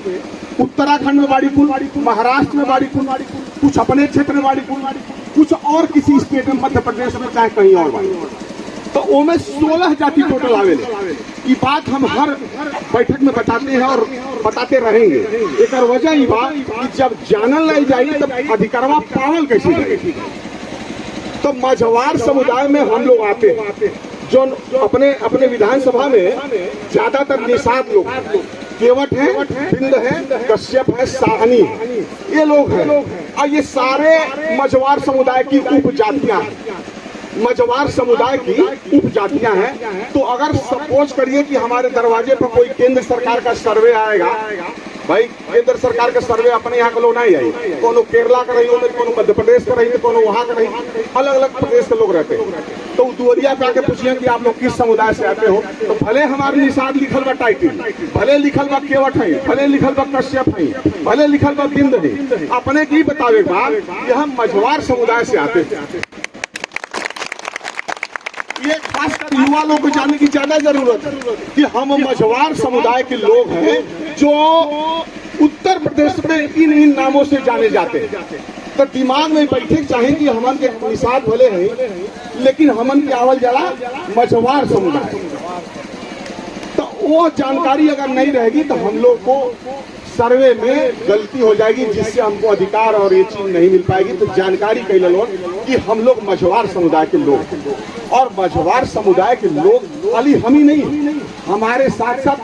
उत्तराखंड में बाड़ी कुल, महाराष्ट्र में बाड़ी कुल, कुछ अपने क्षेत्र में बाड़ी कुल, कुछ और किसी स्टेट में, मध्य प्रदेश में, चाहे कहीं और बाड़ी। तो उनमें 16 जाति टोटल आवेले। ये बात हम हर बैठक में बताते हैं और बताते रहेंगे। एक वजह ही बात कि जब जानल नहीं जाए तब अधिकारवा पावल कैसे जाए। तो मझवार समुदाय में हम लोग आते हैं जो अपने अपने विधानसभा में ज्यादातर निषाद लोग, केवट है, बिंद है, कश्यप है, साहनी है, ये लोग हैं। और ये सारे मझवार समुदाय की उपजातियां हैं, मझवार समुदाय की उपजातियां हैं। तो अगर सपोज करिए कि हमारे दरवाजे पर कोई केंद्र सरकार का सर्वे आएगा, भाई केंद्र सरकार का सर्वे अपने यहाँ का लोग नहीं आई, कोनो केरला का रही हो, कोनो मध्य प्रदेश का रही, कोनो वहाँ का रही, अलग अलग प्रदेश के लोग रहते हैं। तो दुआरिया पे आके पूछिए कि आप लोग किस समुदाय से आते हो, तो भले हमारे निषाद लिखल बा टाइटिल, भले लिखल बा केवट है, भले लिखल बा कश्यप है, भले लिखल बा बिंद है, अपने की बतावे बात कि हम मझवार समुदाय से आते हैं। ये खासकर युवा लोगों को जानने की ज्यादा जरूरत है कि हम मझवार समुदाय के लोग हैं जो उत्तर प्रदेश में इन नामों से जाने जाते हैं। तो दिमाग में बैठे चाहे कि हमन के निषाद भले हैं, लेकिन हमन के आवल जला मझवार समुदाय। तो वो जानकारी अगर नहीं रहेगी तो हम लोग को सर्वे में गलती हो जाएगी, जिससे हमको अधिकार और ये चीज नहीं मिल पाएगी। तो जानकारी कई लोग कि हम लोग मझवार समुदाय के लोग हैं, और मझवार समुदाय के लोग खाली हम ही नहीं, हमारे साथ साथ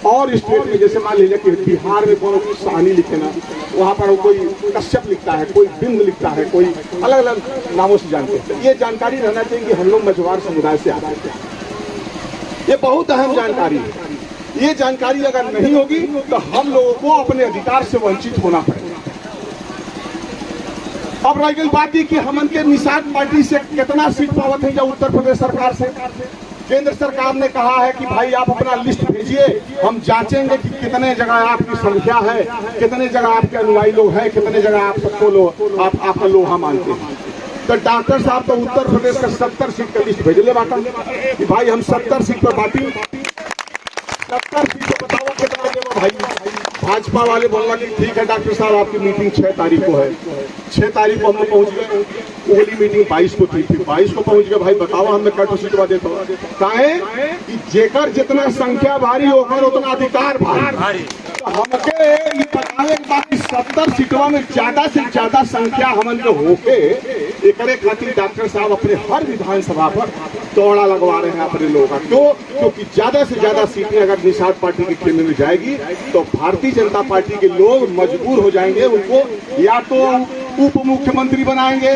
और स्टेट में, जैसे मान लीजिए कि बिहार में कोई साहनी लिखे ना, वहाँ पर कोई कश्यप लिखता है, कोई बिंद लिखता है, कोई अलग अलग नामों से जानते हैं। तो ये जानकारी रहना चाहिए कि हम लोग मझवार समुदाय से आते हैं। ये बहुत अहम जानकारी है। ये जानकारी अगर नहीं होगी तो हम लोगों को अपने अधिकार से वंचित होना पड़ेगा। अब रह गई बात कि हमन के निषाद पार्टी से कितना सीट पावत है या उत्तर प्रदेश सरकार से। केंद्र सरकार ने कहा है कि भाई आप अपना लिस्ट भेजिए, हम जांचेंगे कि कितने जगह आपकी संख्या है, कितने जगह आपके अनुयायी लोग हैं, कितने जगह आप सबको लोग आपका लोहा मानते हैं। तो डॉक्टर साहब तो उत्तर प्रदेश का 70 सीट का लिस्ट भेजले बाटा कि भाई हम 70 सीट पर बांटी, 70 सीट को बताओ कितना देगा भाई। भाजपा वाले बोलना कि ठीक है डॉक्टर साहब आपकी मीटिंग 6 तारीख को है, 6 तारीख को हम लोग पहुंच गए, अगली मीटिंग 22 को थी, फिर 22 को पहुंच गए। भाई बताओ हमें कैसे सीटवा देता हूँ काहे कि जेकर जितना संख्या भारी होकर उतना अधिकार भारी। तो हमके ये बतावे के बाद 70 सीटवा में ज्यादा से ज्यादा संख्या हमन के होके एकरे खातिर डॉक्टर साहब अपने हर विधानसभा पर दौड़ा लगवा रहे हैं अपने लोगों का। क्यों? क्योंकि ज्यादा से ज्यादा सीटें अगर निषाद पार्टी के खेमे में जाएगी तो भारतीय जनता पार्टी के लोग मजबूर हो जाएंगे, उनको या तो उप मुख्यमंत्री बनाएंगे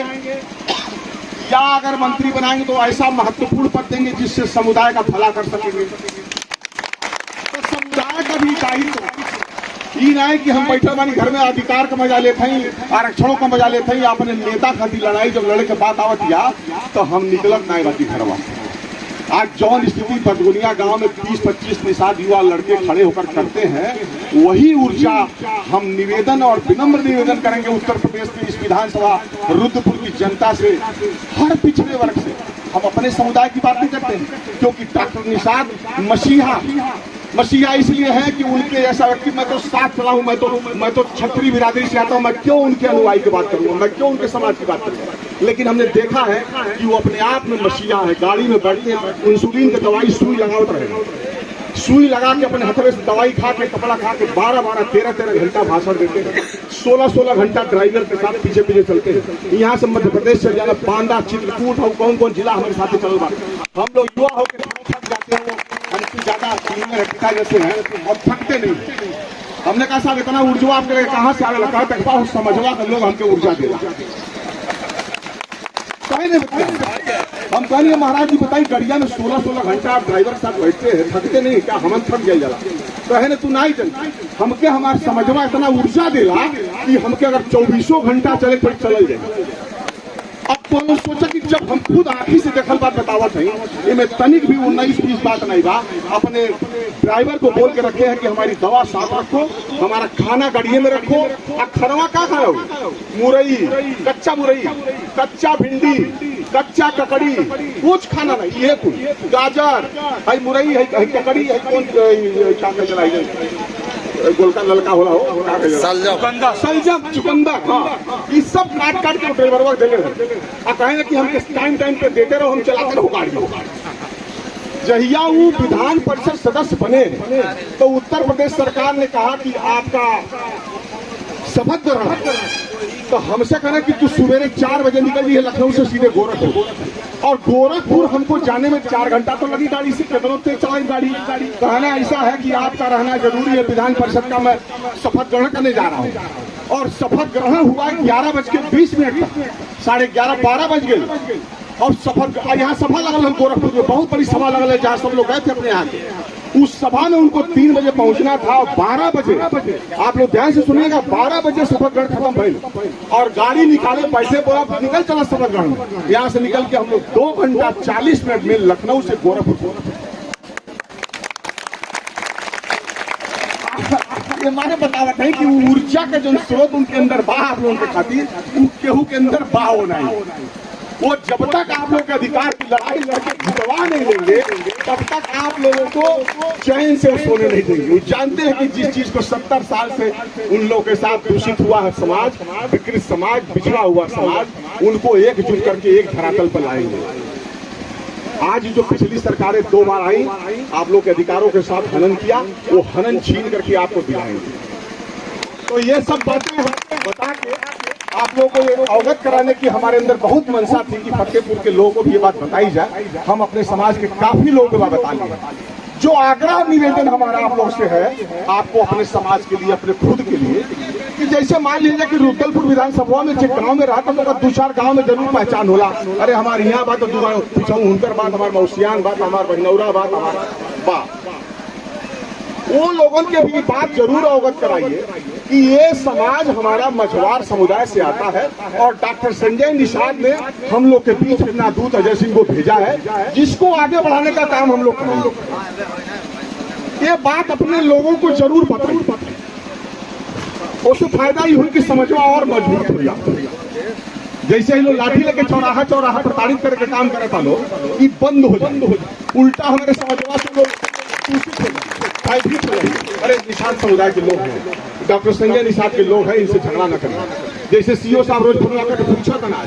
या अगर मंत्री बनाएंगे तो ऐसा महत्वपूर्ण पद देंगे जिससे समुदाय का भला कर सकेंगे। तो समुदाय का भी दायित्व ये ना है कि हम बैठे बानी घर में अधिकार का मजा लेते हैं, आरक्षणों का मजा लेते हैं, अपने नेता खातिर लड़ाई जब लड़े के बात आवत या तो हम निकलत नहीं बाती घरवा। आज जौन स्थिति बदगुनिया गांव में 20-25 निषाद युवा लड़के खड़े होकर करते हैं, वही ऊर्जा हम निवेदन और विनम्र निवेदन करेंगे उत्तर प्रदेश की इस विधानसभा रुद्रपुर की जनता से, हर पिछड़े वर्ग से। हम अपने समुदाय की बात नहीं करते हैं, क्योंकि डॉक्टर निषाद मसीहा इसलिए है कि उनके ऐसा व्यक्ति, मैं तो साथ चला हूं, मैं तो क्षत्रिय बिरादरी से आता हूं, मैं क्यों उनके अनुयायी की बात करूंगा, मैं क्यों उनके समाज की बात करूंगा। लेकिन हमने देखा है कि वो अपने आप में मसीहा है। गाड़ी में बैठते हैं, इंसुलिन की दवाई सुई लगावत रहे, सुई लगा के अपने हाथ में दवाई खा के कपड़ा खा के 12-12, 13-13 घंटा भाषण देते हैं, 16-16 घंटा ड्राइवर के साथ पीछे पीछे चलते हैं। यहाँ से मध्य प्रदेश चल जाना, बांदा, चित्रकूट हो, कौन कौन जिला हमारे साथ चल रहा। हम लोग युवा होकर थक जाते हैं, हमसे ज्यादा सीनियर पिता जैसे हैं और थकते नहीं। हमने कहा साहब इतना ऊर्जा आपके कहाँ से आगे लगा, तकवा समझवा कर लोग हमके ऊर्जा देगा। हम कहेंगे महाराज जी बताइए, गड़िया में 16-16 घंटा आप ड्राइवर के साथ बैठते हैं, थकते नहीं क्या? हम थक जाए जरा कहे तू नहीं चल, हमके हमारे समझवा इतना ऊर्जा देला कि हमके अगर 24 घंटा चले तो चल जाए। अब तो सोचा कि जब हम खुद आँखी से देखल बात बतावत है, इनमें तनिक भी 19-20 बात नहीं बा। अपने ड्राइवर को बोल के रखे हैं कि हमारी दवा साथ रखो, हमारा खाना गाड़िए में रखो। खरवा क्या खा रहे हो? मुरई, कच्चा मुरई, कच्चा भिंडी, कच्चा ककड़ी, कुछ खाना नहीं। ये कुछ गाजर है, मुरई है, ककड़ी है, कौन क्या चलाई जाए, गोलका ललका होला हो, सलजम, चुकंदर, हाँ, ये सब काट के ड्राइवर वर्ग देंगे और कहेंगे कि हम टाइम पे देते रहो, हम चलाते रहो गाड़ी। जहिया वो विधान परिषद सदस्य बने तो उत्तर प्रदेश सरकार ने कहा कि आपका शपथ ग्रहण, तो हमसे कहना कि तू सवेरे 4 बजे निकल रही है लखनऊ से सीधे गोरखपुर, और गोरखपुर हमको जाने में 4 घंटा तो लगी गाड़ी से, कितनों तेज चलाई गाड़ी। कहना ऐसा है कि आपका रहना जरूरी है, विधान परिषद का मैं शपथ ग्रहण करने जा रहा हूँ। और शपथ ग्रहण हुआ 11:20 तक, 11:30 12 बज गए और शपथ यहाँ सभा लगल है गोरखपुर में, बहुत बड़ी सभा लगल है जहाँ सब लोग गए थे अपने यहाँ के। उस सभा में उनको 3 बजे पहुंचना था और 12 बजे, आप लोग ध्यान से सुनिएगा, 12 बजे शपथ ग्रहण खत्म भइल और गाड़ी निकाले, पैसे बोला निकल चला शपथ ग्रहण। यहाँ से निकल के हम लोग 2 घंटा 40 मिनट में लखनऊ से गोरखपुर। ये माने बतावत है कि ऊर्जा का जो स्रोत उनके अंदर बा, आप लोगों के खातिर केहू के अंदर बा होना है। वो जब तक आप लोग के अधिकार लड़ाई लड़के जितवा नहीं देंगे तब तक आप लोगों को चैन से सोने नहीं देंगे। वो जानते हैं कि जिस चीज को 70 साल से उन लोगों के साथ दूषित हुआ है समाज, विकृत समाज, पिछड़ा हुआ समाज, उनको एकजुट करके एक धरातल पर लाएंगे। आज जो पिछली सरकारें 2 बार आई, आप लोग के अधिकारों के साथ हनन किया, वो हनन छीन करके आपको दिलाएंगे। तो ये सब बातें बता के आप लोगों को ये अवगत कराने की हमारे अंदर बहुत मंशा थी कि फतेहपुर के लोगों को भी ये बात बताई जाए। हम अपने समाज के काफी लोगों को बता लिए। जो आग्रह निवेदन हमारा आप लोग से है, आपको अपने समाज के लिए, अपने खुद के लिए, कि जैसे मान लीजिए कि रुद्रपुर विधानसभा में जो गांव में रहता तो 2-4 गांव में जरूर पहचान होला। अरे हमारे यहाँ बात, पिछाऊ हुनकर बात, हमारे मौसियान बात, हमारे बहनौरा बात, हमारा बात, वो लोगों के भी बात जरूर अवगत कराइए कि ये समाज हमारा मझवार समुदाय से आता है और डॉक्टर संजय निषाद ने हम लोग के बीच अपना दूत अजय सिंह को भेजा है, जिसको आगे बढ़ाने का काम हम लोग करेंगे। ये बात अपने लोगों को जरूर बताइए। उससे फायदा ही हुई कि समझवा और मजबूत हो जाए। जैसे ही लोग लाठी लेके चौराहा चौराहा प्रताड़ित करके काम करे था लोग, ये बंद हो जाए। उल्टा हमारे समझवा से लोग दूषित हो जाए, भयभीत हो जाए। अरे निषाद समुदाय के लोग हैं, डॉक्टर संजय निषाद के लोग हैं, इनसे झगड़ा न करें। जैसे सीओ साहब रोज फोन आकर पूछा था ना,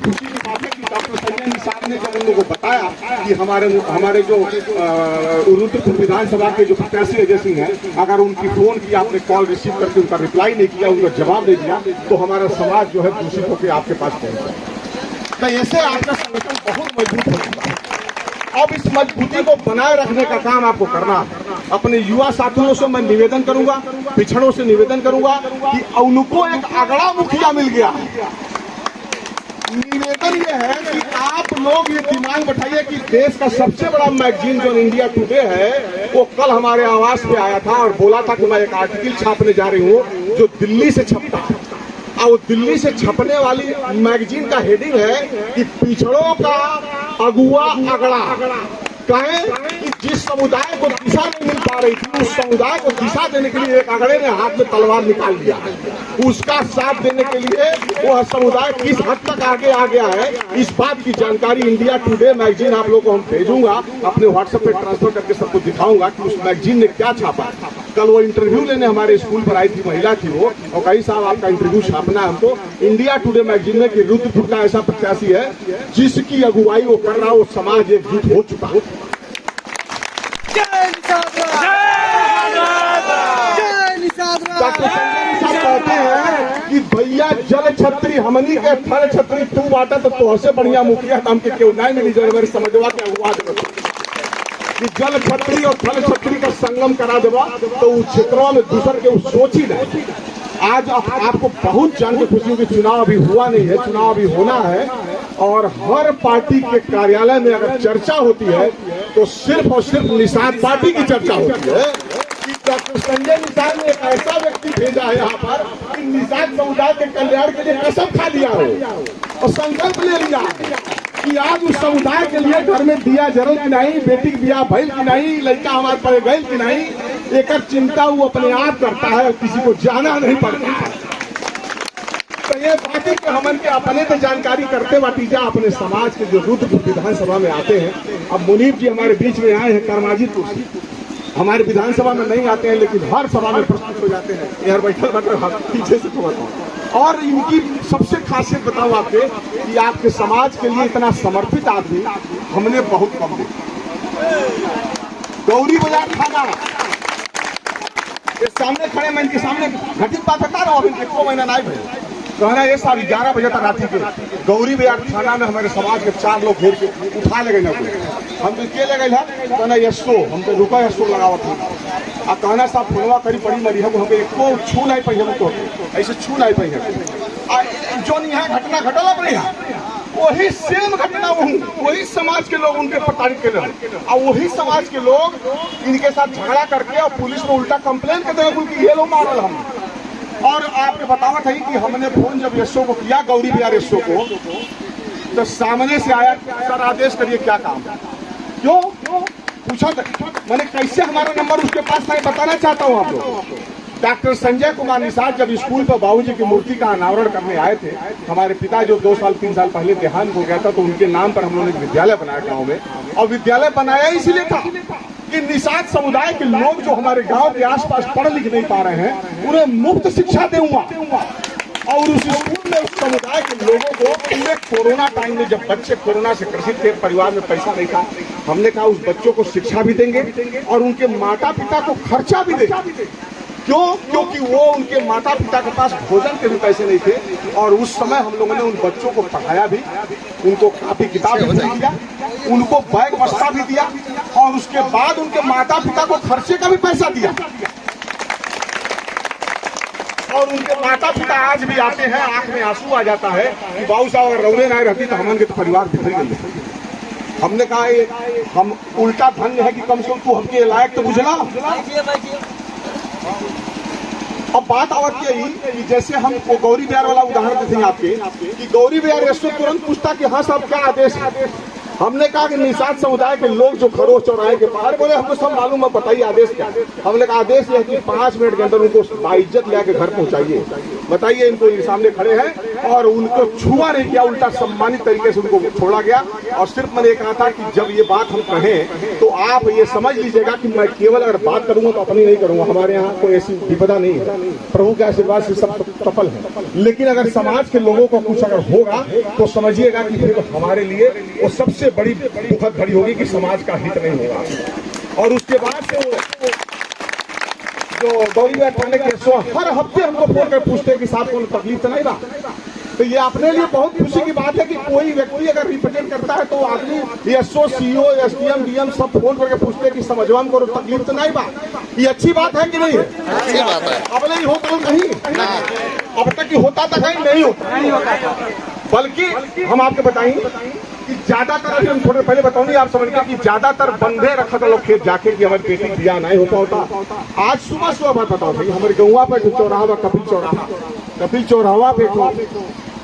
खुशी की बात है कि डॉक्टर संजय निषाद ने जब उन लोगों को बताया कि हमारे जो रुद्रपुर विधानसभा के जो प्रत्याशी अजय सिंह हैं, अगर उनकी फोन की आपने कॉल रिसीव करके उनका रिप्लाई नहीं किया, उनका जवाब नहीं दिया, तो हमारा समाज जो है दूषित होकर आपके पास पहुंचा। तो ऐसे आपका संगठन बहुत मजबूत हो चुका है। अब इस मजबूती को बनाए रखने का काम आपको करना है। अपने युवा साथियों से मैं निवेदन करूंगा, पिछड़ों से निवेदन करूंगा कि उनको एक अगड़ा मुखिया मिल गया। निवेदन ये है कि आप लोग ये दिमाग बैठाइए कि देश का सबसे बड़ा मैगजीन जो इंडिया टुडे है, वो कल हमारे आवास पे आया था और बोला था कि मैं एक आर्टिकल छापने जा रही हूँ जो दिल्ली से छपता है। और वो दिल्ली से छपने वाली मैगजीन का हेडिंग है कि पिछड़ों का अगुआ अगड़ा। कहें कि जिस समुदाय को दिशा नहीं मिल पा रही थी, उस समुदाय को दिशा देने के लिए एक अगड़े ने हाथ में तलवार निकाल दिया है। उसका साथ देने के लिए वो समुदाय किस हद तक आगे आ गया है, इस बात की जानकारी इंडिया टुडे मैगजीन आप लोगों को हम भेजूंगा, अपने व्हाट्सएप पे ट्रांसफर करके सबको दिखाऊंगा कि उस मैगजीन ने क्या छापा। कल वो इंटरव्यू लेने हमारे स्कूल पर आई थी, महिला थी वो, और कही साहब आपका इंटरव्यू छापना है हमको इंडिया टुडे मैगजीन में कि रुद्रपुर का ऐसा प्रत्याशी है जिसकी अगुवाई वो कर रहा है, वो समाज एकजुट हो चुका है। डॉक्टर संजय निषाद कहते हैं कि भैया जल छत्री हमनी के थल छत्री तू बाटा तो तोहसे बढ़िया मुखिया हमके क्यों नहीं मिली। जनवरी समझवा के अगुआ कि जल छत्री और थल छत्री का संगम करा देवा तो उस क्षेत्रों में दूसर के सोच ही नहीं। आज आपको बहुत जान के खुशी होगी, चुनाव अभी हुआ नहीं है, चुनाव अभी होना है और हर पार्टी के कार्यालय में अगर चर्चा होती है तो सिर्फ और सिर्फ निषाद पार्टी की चर्चा होती है कि डॉक्टर संजय निषाद ने एक ऐसा व्यक्ति भेजा है यहाँ पर कि निषाद समुदाय के कल्याण के लिए कसम खा लिया हो और संकल्प ले लिया कि आज उस समुदाय के लिए घर में दिया जरूर की नहीं, बेटी की बिया भैल की नहीं, लड़का हमारे पड़े गए की नहीं, एक चिंता वो अपने आप करता है, किसी को जाना नहीं पड़ता है। तो ये बाकी के हमन के अपने तो जानकारी करते बाटीजा अपने समाज के जो रुद्रपुर विधानसभा में आते हैं। अब मुनीब जी हमारे बीच में आए हैं करमाजीपुर से, हमारे विधानसभा में नहीं आते हैं लेकिन हर सभा में प्रस्तुत हो जाते हैं। यार बैठल पीछे से तो बताओ। और इनकी सबसे खासियत बताऊं आपके कि आपके समाज के लिए इतना समर्पित आदमी हमने बहुत कम देखा। गौरी बाजार थाना ये सामने खड़े, मैं इनके सामने घटित बात बता रहा हूँ, एक महीना नहीं भाई कहना ये साहब 11 बजे तक रात के गौरी बाजार थाना में हमारे समाज के 4 लोग घेर के उठा ले गए ना, हम तो के ले गए कहना यशो हम तो रुका यशो लगावा था आ कहना साहब फोनवा करी पड़ी मरी हम एको छू नहीं पाई, हम तो ऐसे छू नहीं पाई है। जो यहाँ घटना घटल अपने यहाँ वही सेम घटना वही समाज के लोग उनके प्रताड़ित कर रहे और वही समाज के लोग इनके साथ झगड़ा करके और पुलिस में उल्टा कंप्लेन कर देंगे ये लोग मारल हम। और आपको बतावा था कि हमने फोन जब यशो को किया, गौरी बिहार यशो को, तो सामने से आया सर आदेश करिए क्या काम, क्यों पूछा मैंने कैसे हमारा नंबर उसके पास नहीं बताना चाहता हूँ आप लोग। डॉक्टर संजय कुमार निषाद जब स्कूल पर बाबूजी की मूर्ति का अनावरण करने आए थे, हमारे पिता जो 2 साल 3 साल पहले देहांत हो गया था, तो उनके नाम पर हम लोगों ने विद्यालय बनाया गांव में। और विद्यालय बनाया इसलिए था कि निषाद समुदाय के लोग जो हमारे गांव के आसपास पढ़ लिख नहीं पा रहे हैं, उन्हें मुफ्त शिक्षा दूंगा। और उस स्कूल में उस समुदाय के लोगों को पूरे कोरोना टाइम में, जब बच्चे कोरोना से ग्रसित थे, परिवार में पैसा नहीं था, हमने कहा उस बच्चों को शिक्षा भी देंगे और उनके माता पिता को खर्चा भी देंगे। क्यों? क्योंकि वो उनके माता पिता के पास भोजन के भी पैसे नहीं थे। और उस समय हम लोगों ने उन बच्चों को पढ़ाया भी, उनको कापी किताब भी दिया, उनको बैग बस्ता भी दिया और उसके बाद उनके माता पिता को खर्चे का भी पैसा दिया। और उनके माता पिता आज भी आते हैं, आंख में आंसू आ जाता है कि बाबू साहब अगर रौने ना रहती तो हमन के तो परिवार बिखर गए। हमने कहा हम उल्टा धन्य है कि कम से कम तू हमके लायक तो बुझला। अब बात आवत यही कि जैसे हम गौरी बिहार वाला उदाहरण देते हैं आपके, कि गौरी बिहार रेस्टोरेंट तुरंत पूछता कि हाँ साहब क्या आदेश है। हमने कहा कि निषाद समुदाय के लोग जो खरोच चौराहे के बाहर, बोले हमको सब मालूम है, बताइए आदेश क्या। हमने कहा आदेश यह कि 5 मिनट के अंदर उनको बाइज्जत लेके घर पहुंचाइए। बताइए, इनको ये सामने खड़े हैं और उनको छुआ नहीं किया, उल्टा सम्मानित तरीके से उनको छोड़ा गया। और सिर्फ मैंने कहा था कि जब ये बात हम कहें तो आप ये समझ लीजिएगा कि मैं केवल अगर बात करूंगा तो अपनी नहीं करूंगा, हमारे यहाँ कोई ऐसी विपदा नहीं है, प्रभु के आशीर्वाद से सब सफल है। लेकिन अगर समाज के लोगों को कुछ अगर होगा तो समझिएगा कि फिर हमारे लिए वो सबसे बड़ी दुखद घड़ी होगी कि समाज का हित नहीं होगा। और उसके बाद से जो गौरी बिहार थाने के हर हफ्ते हमको फोन कर पूछते हैं कि साहब को तकलीफ तो नहीं बा। तो ये अपने लिए बहुत खुशी की बात है कि कोई व्यक्ति अगर रिप्रेजेंट करता है तो आदमी एसओ, सीओ, एसडीएम, डीएम सब फोन करके पूछते हैं कि समझवा को तकलीफ तो नहीं बा। ये अच्छी बात है कि नहीं है? अच्छी बात है। अब नहीं होता नहीं, अब तक की होता था कहीं नहीं होता। बल्कि हम आपको बताएंगे कि ज्यादातर, अभी हम थोड़े पहले बताऊंगी आप समझ कि ज्यादातर बंधे रखा था लोग खेत जाके कि हमारी बेटी का ब्याह नहीं होता होता। आज सुबह बात बताओ भाई, हमारे गौवा पे चौराहा, कपिल चौराहा पे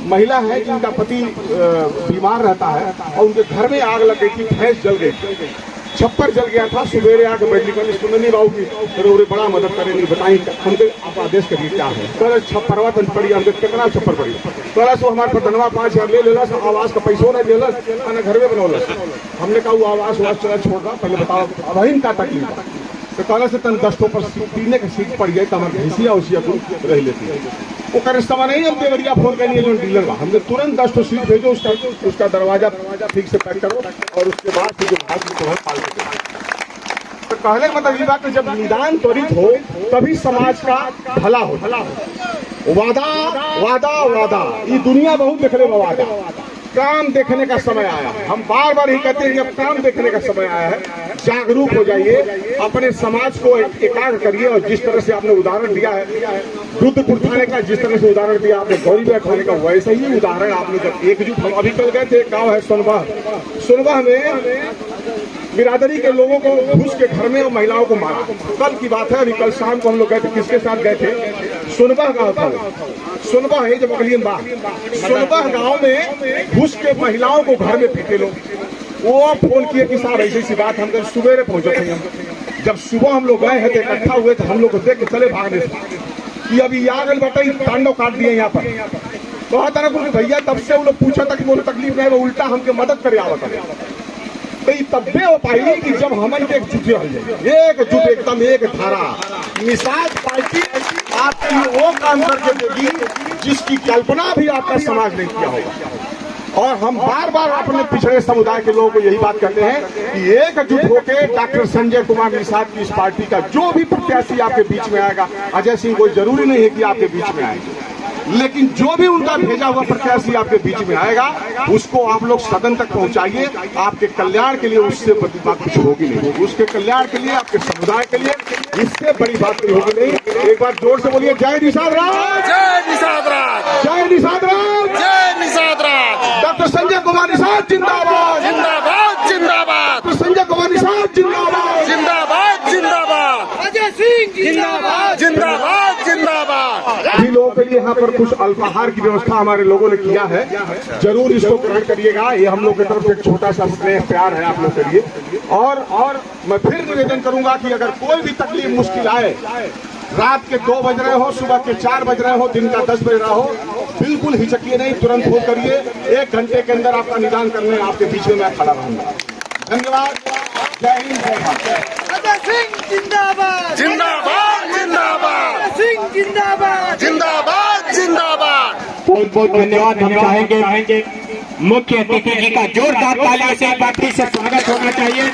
महिला है जिनका पति बीमार रहता है और उनके घर में आग लग गई थी, भैंस जल गई थी, छप्पर जल गया था। सुबेरे आके बैठली कहली सुननी बाबू की अरे बड़ा मदद करे, नहीं बताई हमको आप आदेश करिए क्या है। कल छप्परवा तन पड़ी, हमको कितना छप्पर पड़ी, कल से हमारे प्रधनवा 5000 ले लेला, आवास का पैसों नहीं देला, घर में बनौलस। हमने कहा वो आवास चला छोड़ रहा, पहले बताओ अब इनका तकलीफ है। तो कल से तन 10 पर पीने की सीट पड़ गई तो हमारे भैंसिया उसिया को रह लेती वो कर समय नहीं। हम देवरिया फोन करनी जो डीलर बा, हमने तुरंत 10 सीट भेजो, उसका दरवाजा ठीक से पैक करो और उसके बाद फिर जो भाग पाल के। तो कहने का मतलब ये बात कि जब निदान त्वरित हो तभी समाज का भला हो। वादा वादा वादा, ये दुनिया बहुत देखने में वादा, काम देखने का समय आया है। हम बार बार ही कहते हैं कि अब काम देखने का समय आया है। जागरूक हो जाइए, अपने समाज को एकाग्र करिए। और जिस तरह से आपने उदाहरण दिया है रुद्रपुर थाने का, जिस तरह से उदाहरण दिया आपने गौरी बिहार थाने का, वैसे ही उदाहरण आपने जब एकजुट, हम अभी कल गए थे, गाँव है सोनवाह में बिरादरी के लोगों को घुस के घर में और महिलाओं को मारा। कल की बात है, अभी कल शाम को हम लोग गए थे, किसके साथ गए थे? सोनवाह गाँव था, सोनवाह है जब अगली बात, सोनवाह गाँव में घुस के महिलाओं को घर में पीटे लोग। वो फोन किए कि साहब ऐसी सी बात, हम कल सुबह पहुंचे थे। हम जब सुबह हम लोग गए हैं तो इकट्ठा हुए थे, हम लोग को देख के चले भागने से कि अभी आगे बताई तांडव काट दिए यहाँ पर। तो तरह को भैया तब से वो लोग पूछा था कि बोले तकलीफ नहीं, वो उल्टा हमके मदद करे आवत है। तो ये तब भी हो पाई कि जब हमन के एकजुट रह जाए, एकजुट एकदम एक धारा। निषाद पार्टी आपकी वो काम करके देगी जिसकी कल्पना भी आपका समाज नहीं किया होगा। और हम बार बार अपने पिछड़े समुदाय के लोगों को यही बात कहते हैं कि एकजुट होकर डॉक्टर संजय कुमार निषाद की इस पार्टी का जो भी प्रत्याशी आपके बीच में आएगा, अजय सिंह कोई जरूरी नहीं है कि आपके बीच में आएगा, लेकिन जो भी उनका भेजा हुआ प्रत्याशी आपके बीच में आएगा उसको आप लोग सदन तक पहुंचाइए। आपके कल्याण के लिए उससे बड़ी बात कुछ होगी नहीं, उसके कल्याण के लिए, आपके समुदाय के लिए इससे बड़ी बात कोई होगी नहीं। एक बार जोर से बोलिए, जय निषाद राज, जय निषाद राज, जय निषाद राज, जय निषाद राज। डॉक्टर संजय कुमार निषाद जिंदाबाद, जिंदाबाद जिंदाबाद, डॉक्टर संजय कुमार निषाद जिंदाबाद, जिंदाबाद जिंदाबाद, अजय सिंह जिंदाबाद, जिंदाबाद जिंदाबाद। सभी लोगों के लिए यहाँ पर कुछ अल्पाहार की व्यवस्था हमारे लोगों ने किया है, जरूर इसको ग्रहण करिएगा। ये हम लोग की तरफ से एक छोटा सा स्नेह प्यार है आप लोग के लिए। और मैं फिर निवेदन करूंगा कि अगर कोई भी तकलीफ मुश्किल आए रात के 2 बज रहे हो, सुबह के 4 बज रहे हो, दिन का 10 बज रहा हो, बिल्कुल हिचकिए नहीं, तुरंत फोन करिए। 1 घंटे के अंदर आपका निदान करने आपके बीच में मैं खड़ा रहूंगा। धन्यवाद। जय हिंद, जय भारत। अजय सिंह जिंदाबाद। जिंदाबाद जिंदाबाद अजय सिंह जिंदाबाद। जिंदाबाद जिंदाबाद। बहुत बहुत धन्यवाद। हम चाहेंगे मुख्य अतिथि जी का जोरदार तालियों से एक बार फिर से स्वागत होना चाहिए।